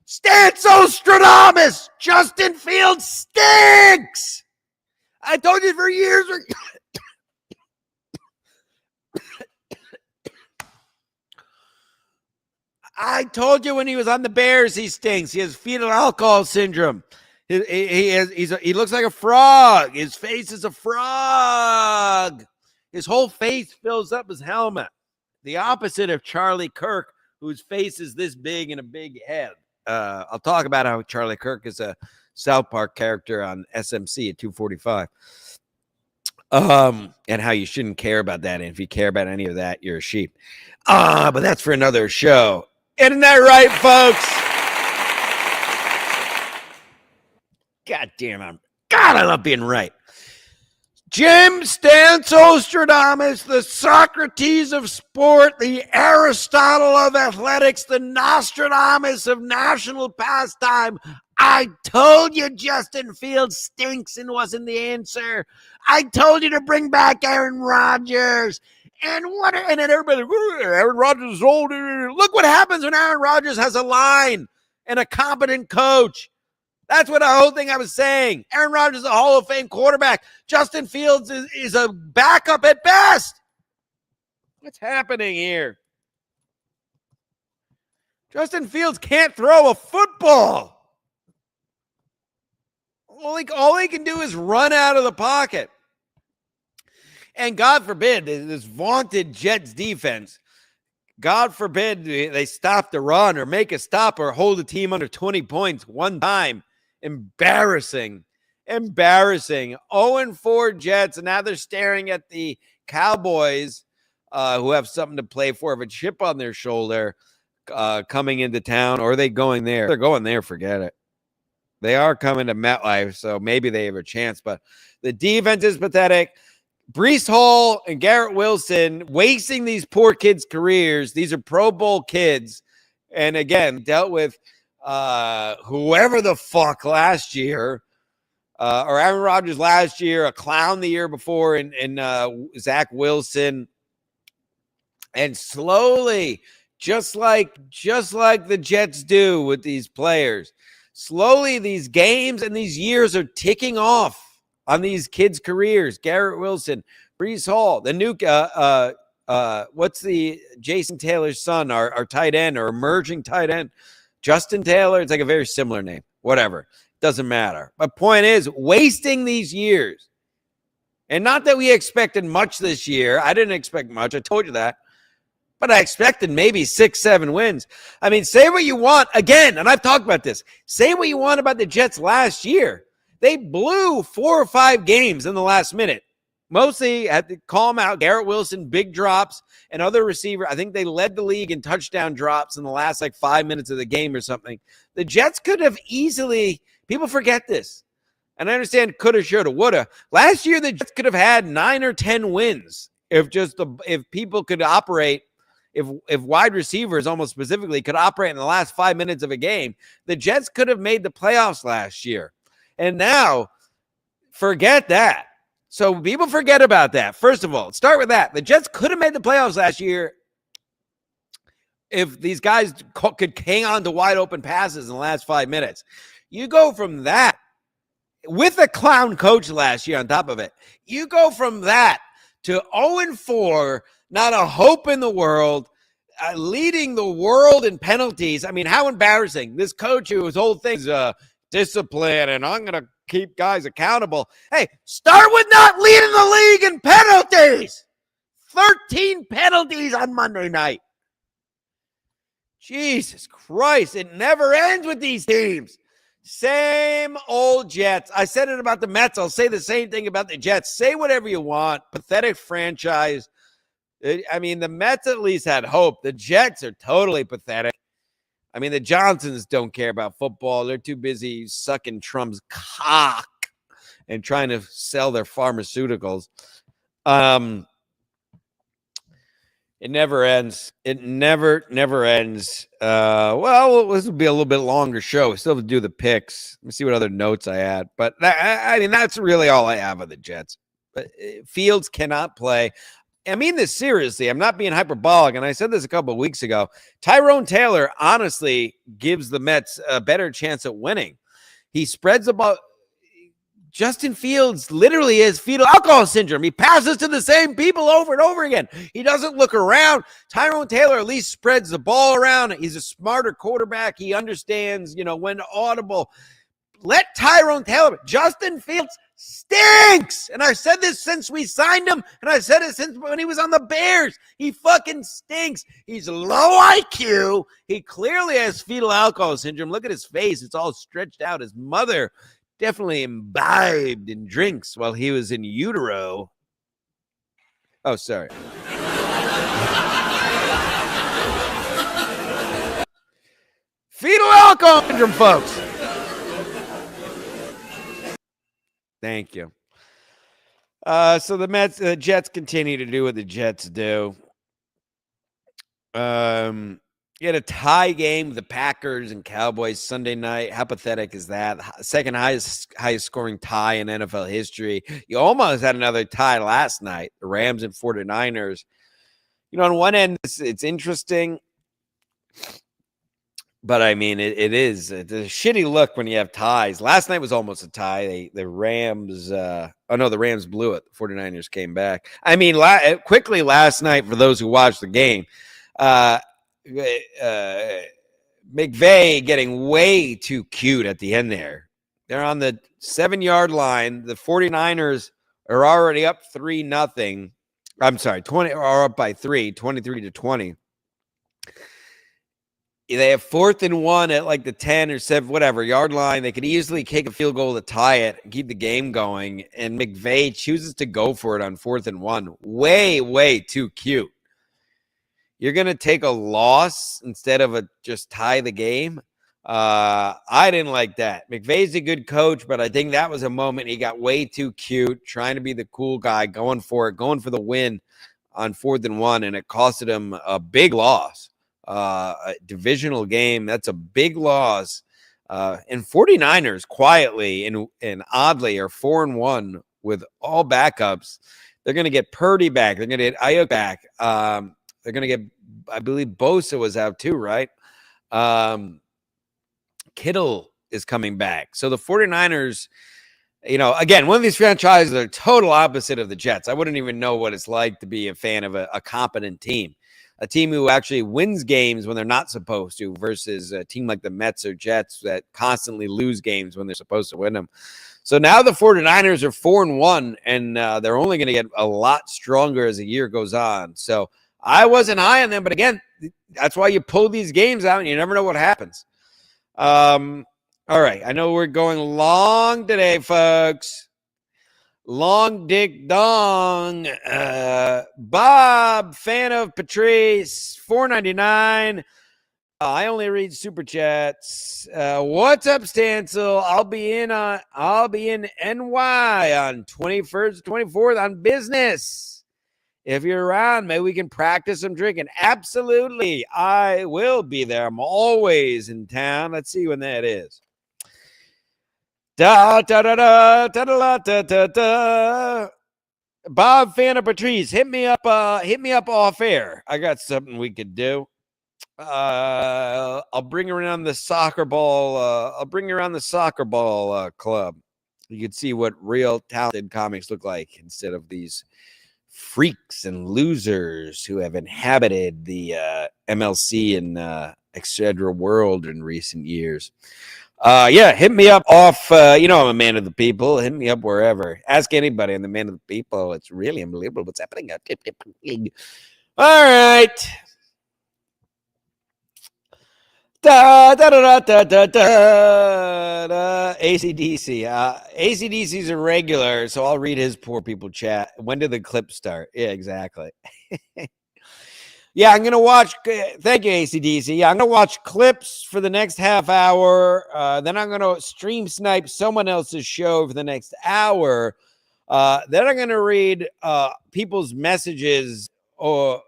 Stantzostradamus. Justin Fields stinks. I told you for years. I told you when he was on the Bears, he stinks. He has fetal alcohol syndrome. He looks like a frog. His face is a frog. His whole face fills up his helmet. The opposite of Charlie Kirk, whose face is this big and a big head. I'll talk about how Charlie Kirk is a South Park character on SMC at 2:45. And how you shouldn't care about that. And if you care about any of that, you're a sheep. But that's for another show. Isn't that right, folks? God damn, I love being right. Jim Stantzostradamus, the Socrates of sport, the Aristotle of athletics, the Nostradamus of national pastime. I told you Justin Fields stinks and wasn't the answer. I told you to bring back Aaron Rodgers. And then everybody, Aaron Rodgers is old. Look what happens when Aaron Rodgers has a line and a competent coach. That's what the whole thing I was saying. Aaron Rodgers is a Hall of Fame quarterback. Justin Fields is a backup at best. What's happening here? Justin Fields can't throw a football. All he can do is run out of the pocket. And God forbid, this vaunted Jets defense, God forbid they stop the run or make a stop or hold a team under 20 points one time. Embarrassing. 0-4 Jets, and now they're staring at the Cowboys, who have something to play for, have a chip on their shoulder coming into town. Or are they going there? If they're going there, forget it. They are coming to MetLife, so maybe they have a chance. But the defense is pathetic. Breece Hall and Garrett Wilson wasting these poor kids' careers. These are Pro Bowl kids. And again, dealt with whoever the fuck last year, or Aaron Rodgers last year, a clown the year before, and Zach Wilson. And slowly, just like the Jets do with these players, slowly these games and these years are ticking off. on these kids' careers. Garrett Wilson, Breece Hall, the new what's the Jason Taylor's son, our tight end or emerging tight end, Justin Taylor. It's like a very similar name. Whatever, doesn't matter. But point is, wasting these years, and not that we expected much this year. I didn't expect much. I told you that. But I expected maybe 6-7 wins. I mean, say what you want again, and I've talked about this. Say what you want about the Jets last year. They blew 4 or 5 games in the last minute. Mostly had to call them out. Garrett Wilson, big drops, and other receiver. I think they led the league in touchdown drops in the last 5 minutes of the game or something. The Jets could have easily, people forget this. And I understand coulda, shoulda, woulda. Last year, the Jets could have had 9 or 10 wins if people could operate. If wide receivers almost specifically could operate in the last 5 minutes of a game, the Jets could have made the playoffs last year. And now, forget that. So people forget about that. First of all, start with that. The Jets could have made the playoffs last year if these guys could hang on to wide open passes in the last 5 minutes. You go from that with a clown coach last year on top of it. You go from that to 0-4, not a hope in the world, leading the world in penalties. I mean, how embarrassing. This coach whose whole thing's discipline and I'm going to keep guys accountable. Hey, start with not leading the league in penalties. 13 penalties on Monday night. Jesus Christ, it never ends with these teams. Same old Jets. I said it about the Mets. I'll say the same thing about the Jets. Say whatever you want. Pathetic franchise. I mean, the Mets at least had hope. The Jets are totally pathetic. I mean, the Johnsons don't care about football. They're too busy sucking Trump's cock and trying to sell their pharmaceuticals. It never ends. It never ends. Well, this will be a little bit longer show. We still have to do the picks. Let me see what other notes I had. But I mean, that's really all I have of the Jets. But Fields cannot play. I mean this seriously. I'm not being hyperbolic, and I said this a couple of weeks ago. Tyrone Taylor honestly gives the Mets a better chance at winning. He spreads the ball. Justin Fields literally has fetal alcohol syndrome. He passes to the same people over and over again. He doesn't look around. Tyrone Taylor at least spreads the ball around. He's a smarter quarterback. He understands, when to audible. Let Tyrone Taylor. Justin Fields stinks. And I said this since we signed him, and I said it since when he was on the Bears. He fucking stinks. He's low IQ. He clearly has fetal alcohol syndrome. Look at his face. It's all stretched out. His mother definitely imbibed in drinks while he was in utero. Oh, sorry. Fetal alcohol syndrome, folks. Thank you. So the Jets continue to do what the Jets do. You had a tie game with the Packers and Cowboys Sunday night. How pathetic is that? Second highest scoring tie in NFL history. You almost had another tie last night. The Rams and 49ers. On one end, it's interesting. But, I mean, it's a shitty look when you have ties. Last night was almost a tie. The Rams the Rams blew it. The 49ers came back. I mean, quickly last night, for those who watched the game, McVay getting way too cute at the end there. They're on the 7-yard line. The 49ers are already up 3-0. I'm sorry, 20 are up by 3, 23-20. They have 4th and 1 at the 10 or 7, whatever, yard line. They could easily kick a field goal to tie it and keep the game going. And McVay chooses to go for it on 4th and 1. Way, way too cute. You're going to take a loss instead of just tie the game. I didn't like that. McVay's a good coach, but I think that was a moment he got way too cute, trying to be the cool guy, going for the win on 4th and 1, and it costed him a big loss. A divisional game, that's a big loss. And 49ers quietly and oddly are 4-1 with all backups. They're going to get Purdy back. They're going to get Ayuk back. They're going to get, I believe Bosa was out too, right? Kittle is coming back. So the 49ers, again, one of these franchises are total opposite of the Jets. I wouldn't even know what it's like to be a fan of a competent team, a team who actually wins games when they're not supposed to, versus a team like the Mets or Jets that constantly lose games when they're supposed to win them. So now the 49ers are 4-1, and they're only going to get a lot stronger as the year goes on. So I wasn't high on them, but again, that's why you pull these games out and you never know what happens. All right. I know we're going long today, folks. Long Dick Dong. Bob, fan of Patrice, $4.99. I only read super chats. What's up, Stancil? I'll be in NY on 21st, 24th on business. If you're around, maybe we can practice some drinking. Absolutely. I will be there. I'm always in town. Let's see when that is. Da da da da da da da da da. Bob, fan of Patrice, hit me up off air. I got something we could do. I'll bring around the soccer ball. I'll bring around the soccer ball club. You can see what real talented comics look like instead of these freaks and losers who have inhabited the MLC and etc. world in recent years. Yeah, hit me up off. I'm a man of the people. Hit me up wherever. Ask anybody. I'm the man of the people. It's really unbelievable what's happening. All right. Da, da, da, da, da, da, da. ACDC. ACDC's a regular, so I'll read his poor people chat. When did the clip start? Yeah, exactly. Yeah, I'm going to watch. Thank you, ACDC. Yeah, I'm going to watch clips for the next half hour. Then I'm going to stream snipe someone else's show for the next hour. Then I'm going to read people's messages or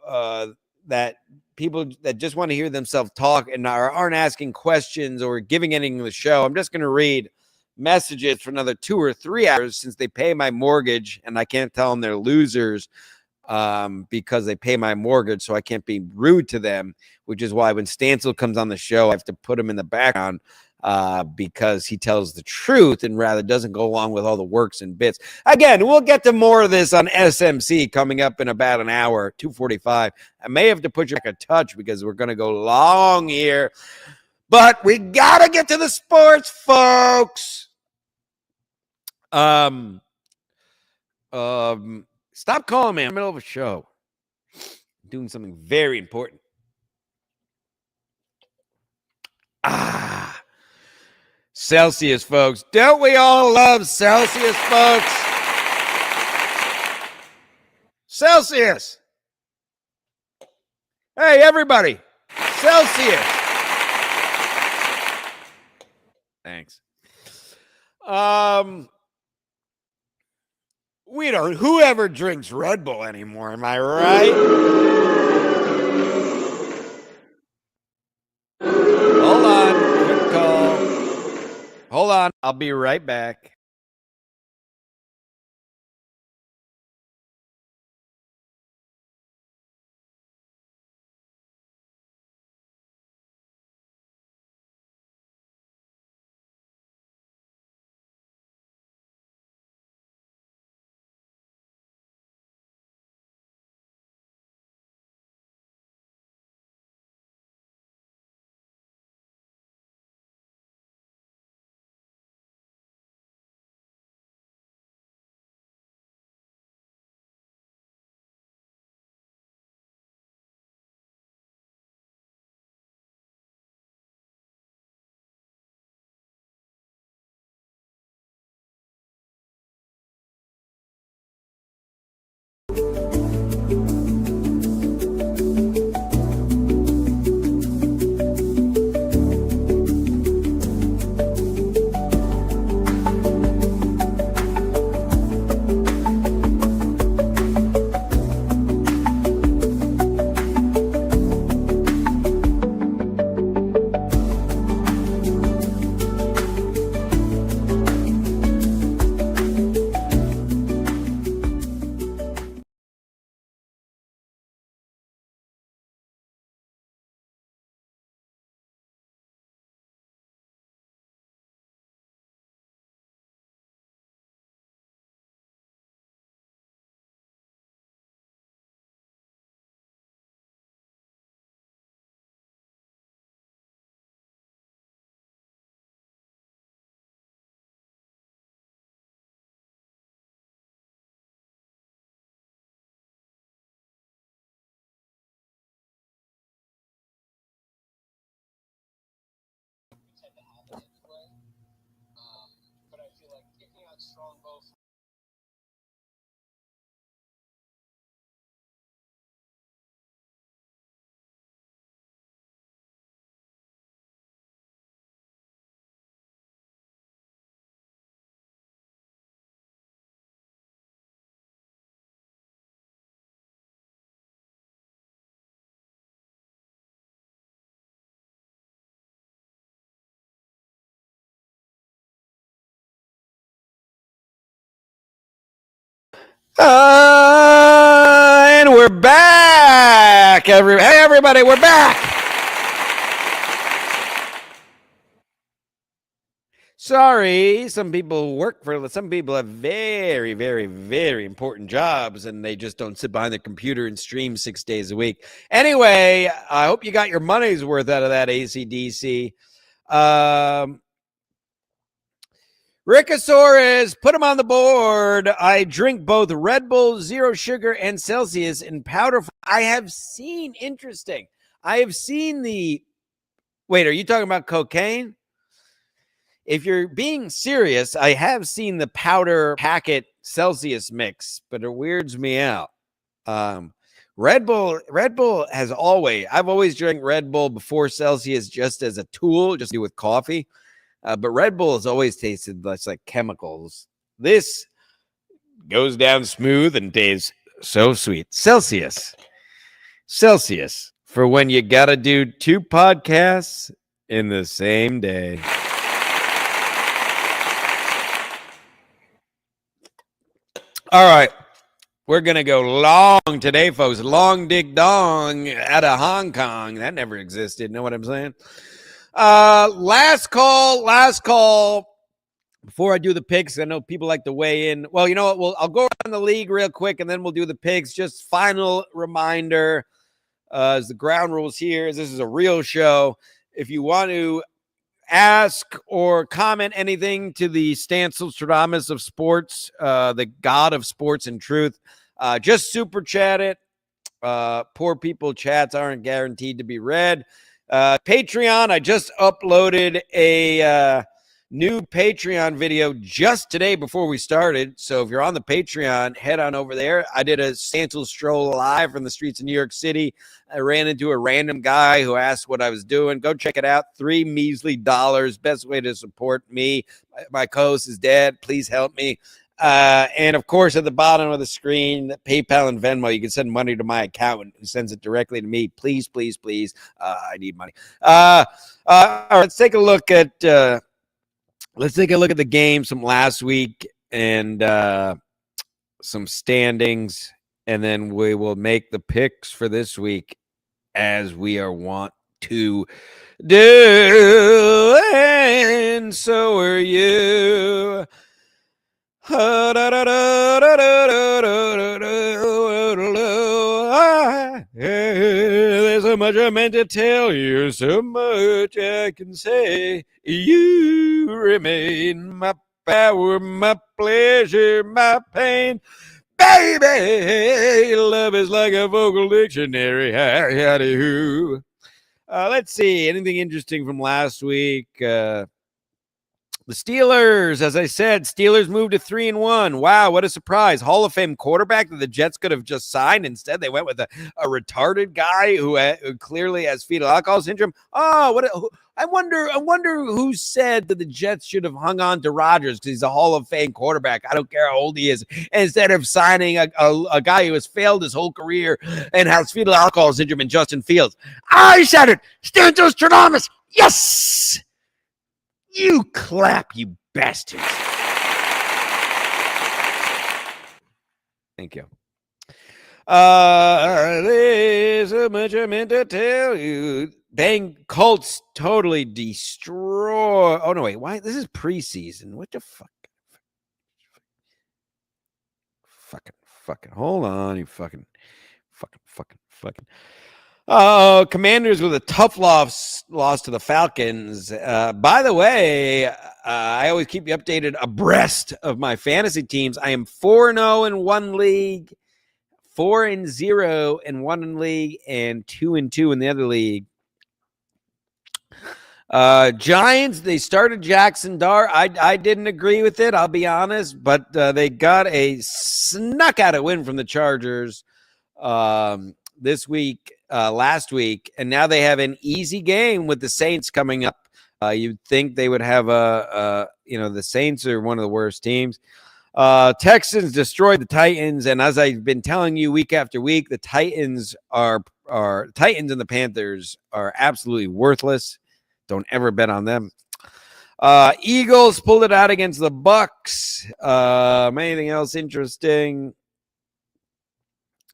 that people that just want to hear themselves talk and aren't asking questions or giving anything to the show. I'm just going to read messages for another 2 or 3 hours since they pay my mortgage and I can't tell them they're losers because they pay my mortgage, so I can't be rude to them, which is why when Stancil comes on the show, I have to put him in the background because he tells the truth and rather doesn't go along with all the works and bits. Again, we'll get to more of this on SMC coming up in about an hour, 2:45. I may have to put you back a touch because we're going to go long here, but we got to get to the sports, folks. Stop calling me in the middle of a show. I'm doing something very important. Celsius, folks. Don't we all love Celsius, folks? Celsius. Hey, everybody. Celsius. Thanks. We don't. Whoever drinks Red Bull anymore? Am I right? Hold on. Quick call. Hold on. I'll be right back. And we're back. Hey, everybody, we're back. Sorry, some people have very, very, very important jobs and they just don't sit behind the computer and stream 6 days a week. Anyway, I hope you got your money's worth out of that ACDC. Rickosaurus, put them on the board. I drink both Red Bull, Zero Sugar, and Celsius in powder. I have seen the. Wait, are you talking about cocaine? If you're being serious, I have seen the powder packet Celsius mix, but it weirds me out. Red Bull has I've always drank Red Bull before Celsius just as a tool, just to do with coffee. But Red Bull has always tasted less like chemicals. This goes down smooth and tastes so sweet. Celsius for when you got to do 2 podcasts in the same day. All right. We're going to go long today, folks. Long dig dong out of Hong Kong. That never existed. Know what I'm saying? Last call. Before I do the picks, I know people like to weigh in. Well, you know what? I'll go around the league real quick, and then we'll do the picks. Just final reminder, as the ground rules here, this is a real show. If you want to ask or comment anything to the Stancil Stradamus of sports, the god of sports and truth, just super chat it. Poor people chats aren't guaranteed to be read. Patreon, I just uploaded a new Patreon video just today before we started. So if you're on the Patreon, head on over there. I did a Stancil stroll live from the streets of New York City. I ran into a random guy who asked what I was doing. Go check it out. $3 measly. Best way to support me. My co-host is dead. Please help me. And of course, at the bottom of the screen, PayPal and Venmo, you can send money to my accountant who sends it directly to me. Please, please, please. I need money. All right, let's take a look at the games from last week and some standings, and then we will make the picks for this week as we are wont to do. And so are you. There's so much I meant to tell you, so much I can say. You remain my power, my pleasure, my pain. Baby, love is like a vocal dictionary. Let's see. Anything interesting from last week? The Steelers, as I said, Steelers moved to 3-1. Wow, what a surprise. Hall of Fame quarterback that the Jets could have just signed. Instead, they went with a retarded guy who clearly has fetal alcohol syndrome. Oh, I wonder who said that the Jets should have hung on to Rodgers because he's a Hall of Fame quarterback. I don't care how old he is. Instead of signing a guy who has failed his whole career and has fetal alcohol syndrome in Justin Fields. I said it. Stancil Stradamus. Yes. You clap, you bastards. Thank you. There's so much I meant to tell you. Bang, Colts totally destroy. Oh, no, wait. Why? This is preseason. What the fuck? Fucking. Hold on, you fucking. Oh, Commanders with a tough loss to the Falcons. By the way, I always keep you updated abreast of my fantasy teams. I am 4-0 in one league, 4-0 in one league, and 2-2 in the other league. Giants, they started Jackson Dart. I didn't agree with it, I'll be honest, but they got a snuck out a win from the Chargers this week, last week, and now they have an easy game with the Saints coming up. You'd think they would have the Saints are one of the worst teams. Texans destroyed the Titans, and as I've been telling you week after week, the Titans and the Panthers are absolutely worthless. Don't ever bet on them. Eagles pulled it out against the Bucks. Anything else interesting?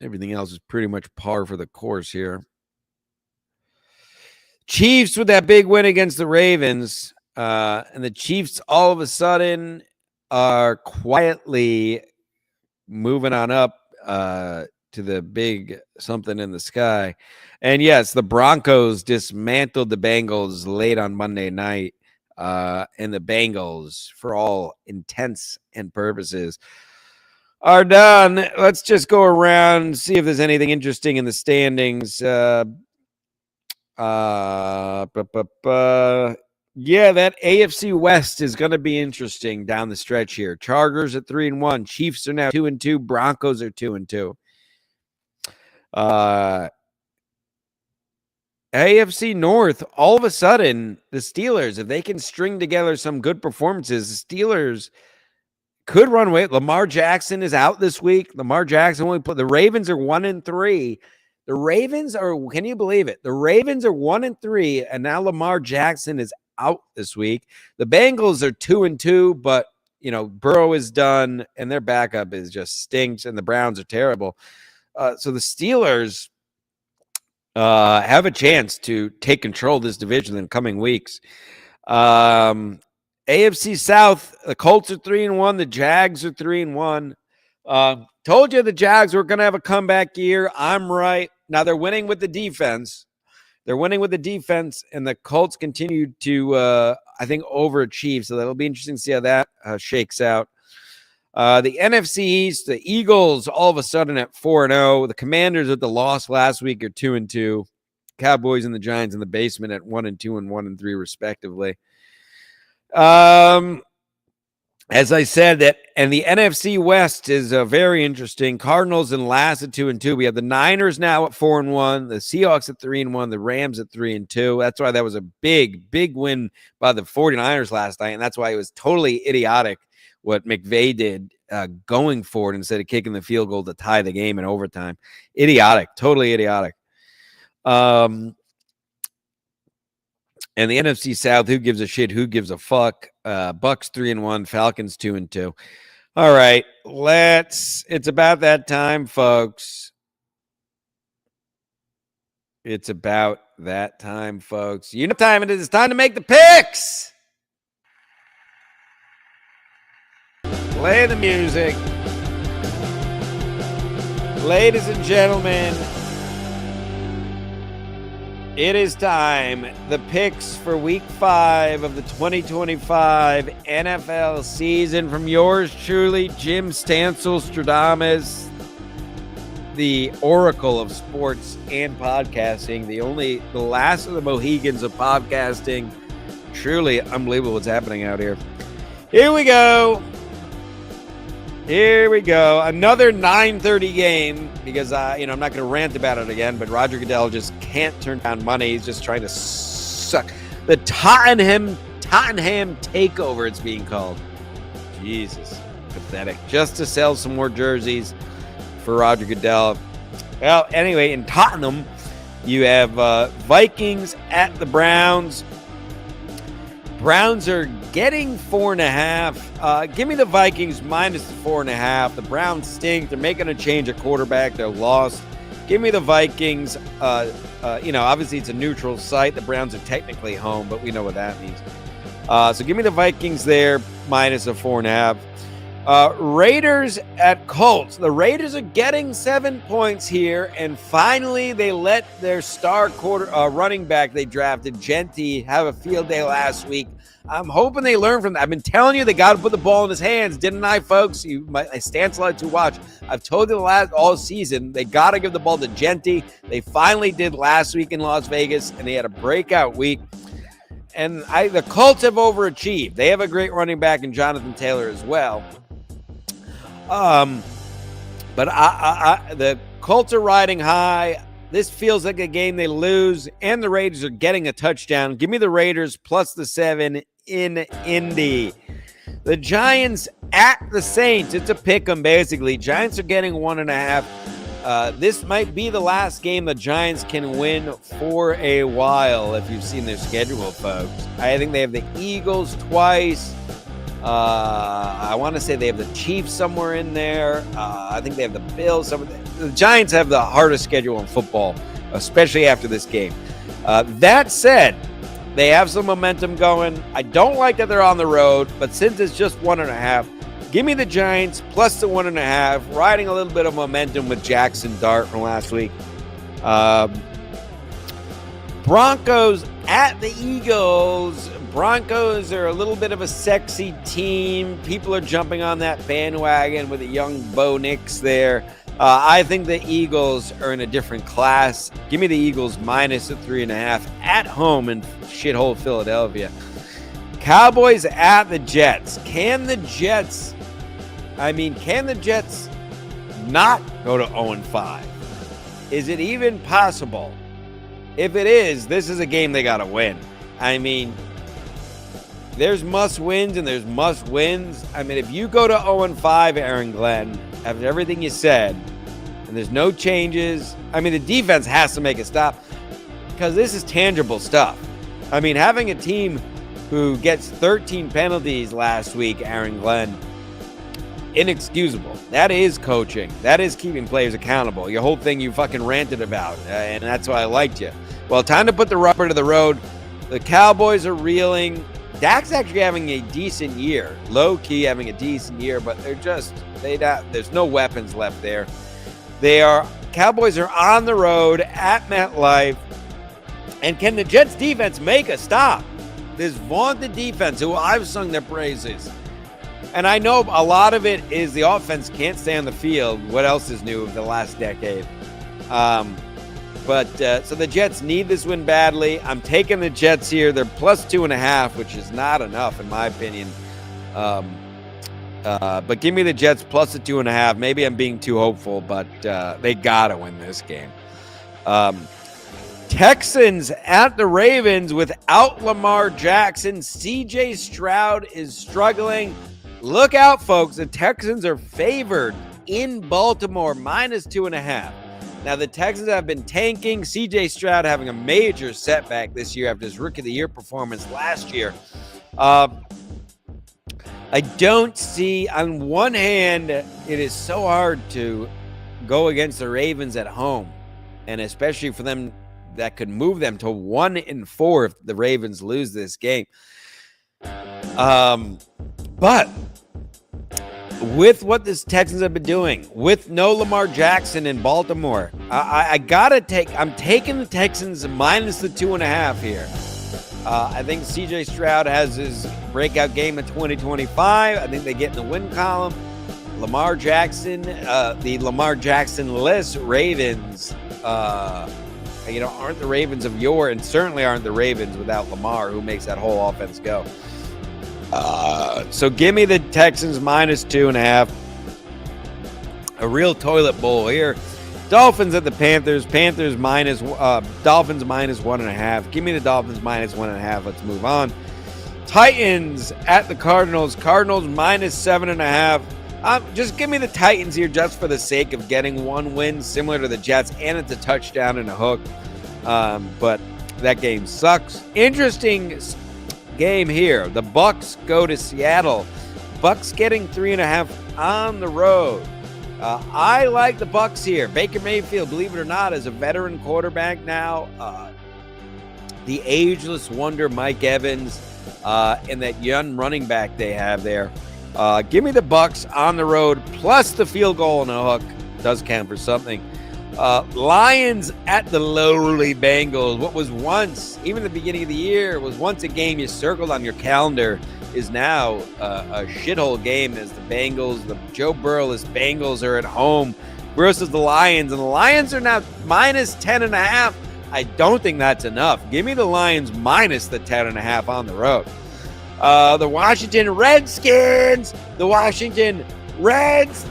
Everything else is pretty much par for the course here. Chiefs with that big win against the Ravens. And the Chiefs all of a sudden are quietly moving on up to the big something in the sky. And yes, the Broncos dismantled the Bengals late on Monday night. And the Bengals, for all intents and purposes, are done. Let's just go around and see if there's anything interesting in the standings. Yeah, that AFC West is going to be interesting down the stretch here. Chargers at 3-1. Chiefs are now 2-2. Broncos are 2-2. AFC North, all of a sudden, the Steelers, if they can string together some good performances, the Steelers could run away. Lamar Jackson is out this week. Lamar Jackson only put the Ravens are 1-3. The Ravens are, can you believe it? The Ravens are 1-3, and now Lamar Jackson is out this week. The Bengals are 2-2, but Burrow is done, and their backup is just stinks, and the Browns are terrible. So the Steelers have a chance to take control of this division in coming weeks. AFC South, the Colts are 3-1. The Jags are 3-1. Told you the Jags were going to have a comeback year. I'm right. Now they're winning with the defense. And the Colts continue to, I think, overachieve. So that'll be interesting to see how that shakes out. The NFC East, the Eagles all of a sudden at 4-0. The Commanders with the loss last week are 2-2. Cowboys and the Giants in the basement at 1-2 and 1-3 respectively. As I said, and the NFC West is very interesting. Cardinals in last at 2-2. We have the Niners now at 4-1. The Seahawks at 3-1. The Rams at 3-2. That's why that was a big, big win by the 49ers last night, and that's why it was totally idiotic what McVay did going for it instead of kicking the field goal to tie the game in overtime. Idiotic, totally idiotic. And the NFC South, who gives a shit? Who gives a fuck? Bucks 3-1, Falcons 2-2. All right, it's about that time, folks. It's about that time, folks. You know what time it is. It's time to make the picks. Play the music. Ladies and gentlemen, it is time. The picks for week 5 of the 2025 NFL season from yours truly, Jim Stansel Stradamus, the oracle of sports and podcasting, the last of the Mohegans of podcasting. Truly unbelievable what's happening out here. Here we go. Another 9:30 game because I'm not going to rant about it again, but Roger Goodell just can't turn down money. He's just trying to suck the Tottenham takeover, it's being called. Jesus, pathetic. Just to sell some more jerseys for Roger Goodell. Well, anyway, in Tottenham, you have Vikings at the Browns. Browns are getting 4.5. Give me the Vikings minus the 4.5. The Browns stink. They're making a change at quarterback. They're lost. Give me the Vikings. Obviously it's a neutral site. The Browns are technically home, but we know what that means. So give me the Vikings there minus a 4.5. Raiders at Colts. The Raiders are getting 7 points here, and finally they let their star running back they drafted, Gentry, have a field day last week. I'm hoping they learn from that. I've been telling you they got to put the ball in his hands, didn't I, folks? I stand slide to watch. I've told you all season they got to give the ball to Gentry. They finally did last week in Las Vegas, and they had a breakout week. the Colts have overachieved. They have a great running back in Jonathan Taylor as well. But the Colts are riding high. This feels like a game they lose, and the Raiders are getting a touchdown. Give me the Raiders plus the 7 in Indy. The Giants at the Saints. It's a pick 'em, basically. Giants are getting 1.5. This might be the last game the Giants can win for a while, if you've seen their schedule, folks. I think they have the Eagles twice. I want to say they have the Chiefs somewhere in there. I think they have the Bills. The Giants have the hardest schedule in football, especially after this game. That said, they have some momentum going. I don't like that they're on the road, but since it's just 1.5, give me the Giants plus the 1.5, riding a little bit of momentum with Jackson Dart from last week. Broncos at the Eagles. Broncos are a little bit of a sexy team. People are jumping on that bandwagon with a young Bo Nix there. I think the Eagles are in a different class. Give me the Eagles minus the 3.5 at home in shithole Philadelphia. Cowboys at the Jets. Can the Jets not go to 0-5? Is it even possible? If it is, this is a game they got to win. I mean, there's must wins and there's must wins. I mean, if you go to 0-5, Aaron Glenn, after everything you said, and there's no changes, I mean, the defense has to make a stop because this is tangible stuff. I mean, having a team who gets 13 penalties last week, Aaron Glenn, inexcusable. That is coaching. That is keeping players accountable. Your whole thing you fucking ranted about, and that's why I liked you. Well, time to put the rubber to the road. The Cowboys are reeling. Dak's actually having a decent year. Low-key having a decent year, but there's no weapons left there. Cowboys are on the road at MetLife. And can the Jets defense make a stop? This vaunted defense, who I've sung their praises. And I know a lot of it is the offense can't stay on the field. What else is new of the last decade? So the Jets need this win badly. I'm taking the Jets here. They're plus 2.5, which is not enough in my opinion. But give me the Jets plus the 2.5. Maybe I'm being too hopeful, but they gotta win this game. Texans at the Ravens without Lamar Jackson. CJ Stroud is struggling. Look out, folks. The Texans are favored in Baltimore, minus 2.5. Now, the Texans have been tanking. CJ Stroud having a major setback this year after his Rookie of the Year performance last year. I don't see, on one hand, it is so hard to go against the Ravens at home, and especially for them, that could move them to 1-4 if the Ravens lose this game. But with what the Texans have been doing, with no Lamar Jackson in Baltimore, I'm taking the Texans minus the 2.5 here. I think CJ Stroud has his breakout game in 2025. I think they get in the win column. Lamar Jackson, the Lamar Jackson-less Ravens, aren't the Ravens of yore, and certainly aren't the Ravens without Lamar, who makes that whole offense go. So give me the Texans minus 2.5. A real toilet bowl here. Dolphins at the Panthers. Dolphins minus 1.5. Give me the Dolphins minus 1.5. Let's move on. Titans at the Cardinals. Cardinals minus 7.5. Just give me the Titans here just for the sake of getting one win, similar to the Jets, and it's a touchdown and a hook. But that game sucks. Interesting game here. The Bucs go to Seattle. Bucs getting 3.5 on the road. I like the Bucs here. Baker Mayfield, believe it or not, is a veteran quarterback now. The ageless wonder Mike Evans and that young running back they have there. Give me the Bucs on the road plus the field goal and a hook. Does count for something. Lions at the lowly Bengals. What was once, even the beginning of the year, was once a game you circled on your calendar is now a shithole game as the Bengals, the Joe Burrow-less Bengals are at home versus the Lions. And the Lions are now minus 10.5 I don't think that's enough. Give me the Lions minus the 10.5 on the road. The Washington Redskins. The Washington Redskins.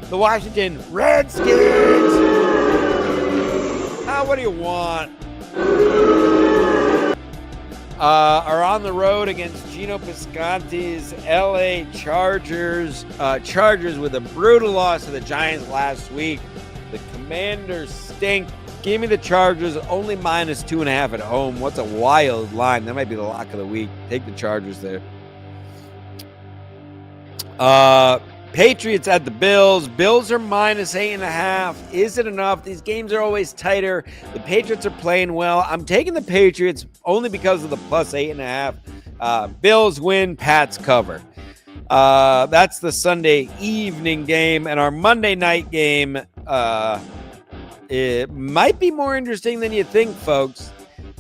The Washington Redskins. What do you want? Are on the road against Gino Pisconti's LA Chargers. Chargers with a brutal loss to the Giants last week. The Commanders stink. Give me the Chargers, only minus 2.5 at home. What's a wild line? That might be the lock of the week. Take the Chargers there. Patriots at the Bills. Bills are minus 8.5. Is it enough? These games are always tighter. The Patriots are playing well. I'm taking the Patriots only because of the plus 8.5. Bills win, Pats cover. That's the Sunday evening game. And our Monday night game, it might be more interesting than you think, folks.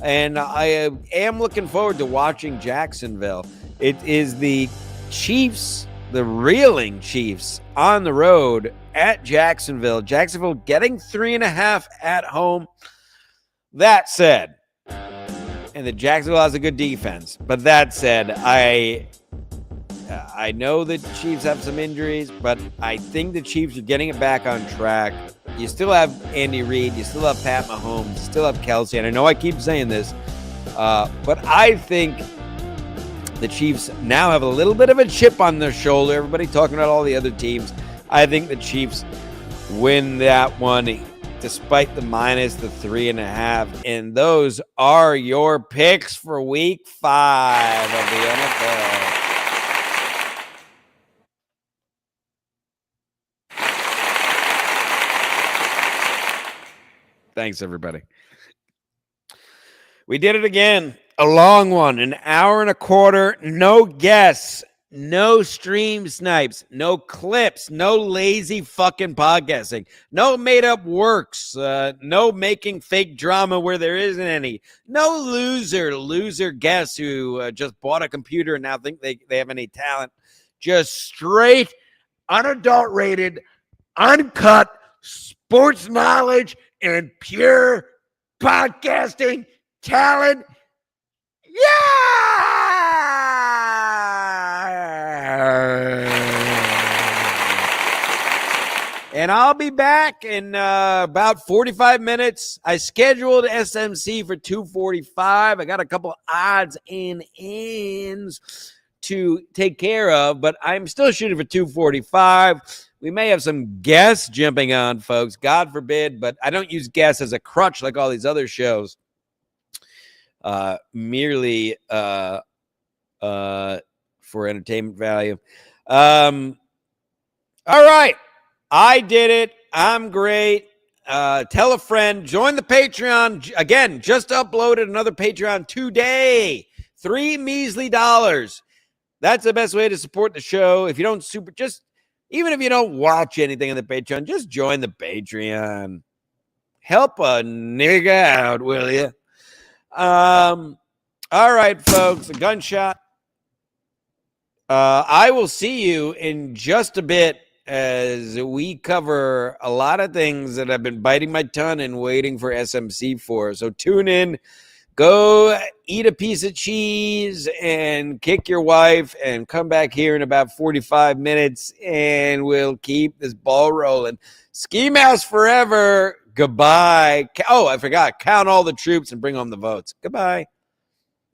And I am looking forward to watching Jacksonville. It is the Chiefs, the reeling Chiefs, on the road at Jacksonville. Jacksonville getting 3.5 at home. That said, and the Jacksonville has a good defense, but that said, I know the Chiefs have some injuries, but I think the Chiefs are getting it back on track. You still have Andy Reid. You still have Pat Mahomes. You still have Kelsey. And I know I keep saying this, but I think the Chiefs now have a little bit of a chip on their shoulder. Everybody talking about all the other teams. I think the Chiefs win that one despite the minus the 3.5. And those are your picks for week 5 of the NFL. Thanks, everybody. We did it again. A long one, an hour and a quarter. No guests, no stream snipes, no clips, no lazy fucking podcasting, no made up works, no making fake drama where there isn't any, no loser guests who just bought a computer and now think they have any talent. Just straight, unadulterated, uncut sports knowledge and pure podcasting talent. Yeah! And I'll be back in about 45 minutes. I scheduled SMC for 2:45. I got a couple odds and ends to take care of, but I'm still shooting for 2:45. We may have some guests jumping on, folks. God forbid, but I don't use guests as a crutch like all these other shows. Merely for entertainment value. All right. I did it. I'm great. Tell a friend. Join the Patreon. Again, just uploaded another Patreon today. $3 measly. That's the best way to support the show. If you don't even if you don't watch anything on the Patreon, just join the Patreon. Help a nigga out, will you? All right, folks, a gunshot. I will see you in just a bit as we cover a lot of things that I've been biting my tongue and waiting for SMC for. So tune in, go eat a piece of cheese and kick your wife and come back here in about 45 minutes and we'll keep this ball rolling. Ski Mask forever. Goodbye. Oh, I forgot. Count all the troops and bring home the votes. Goodbye.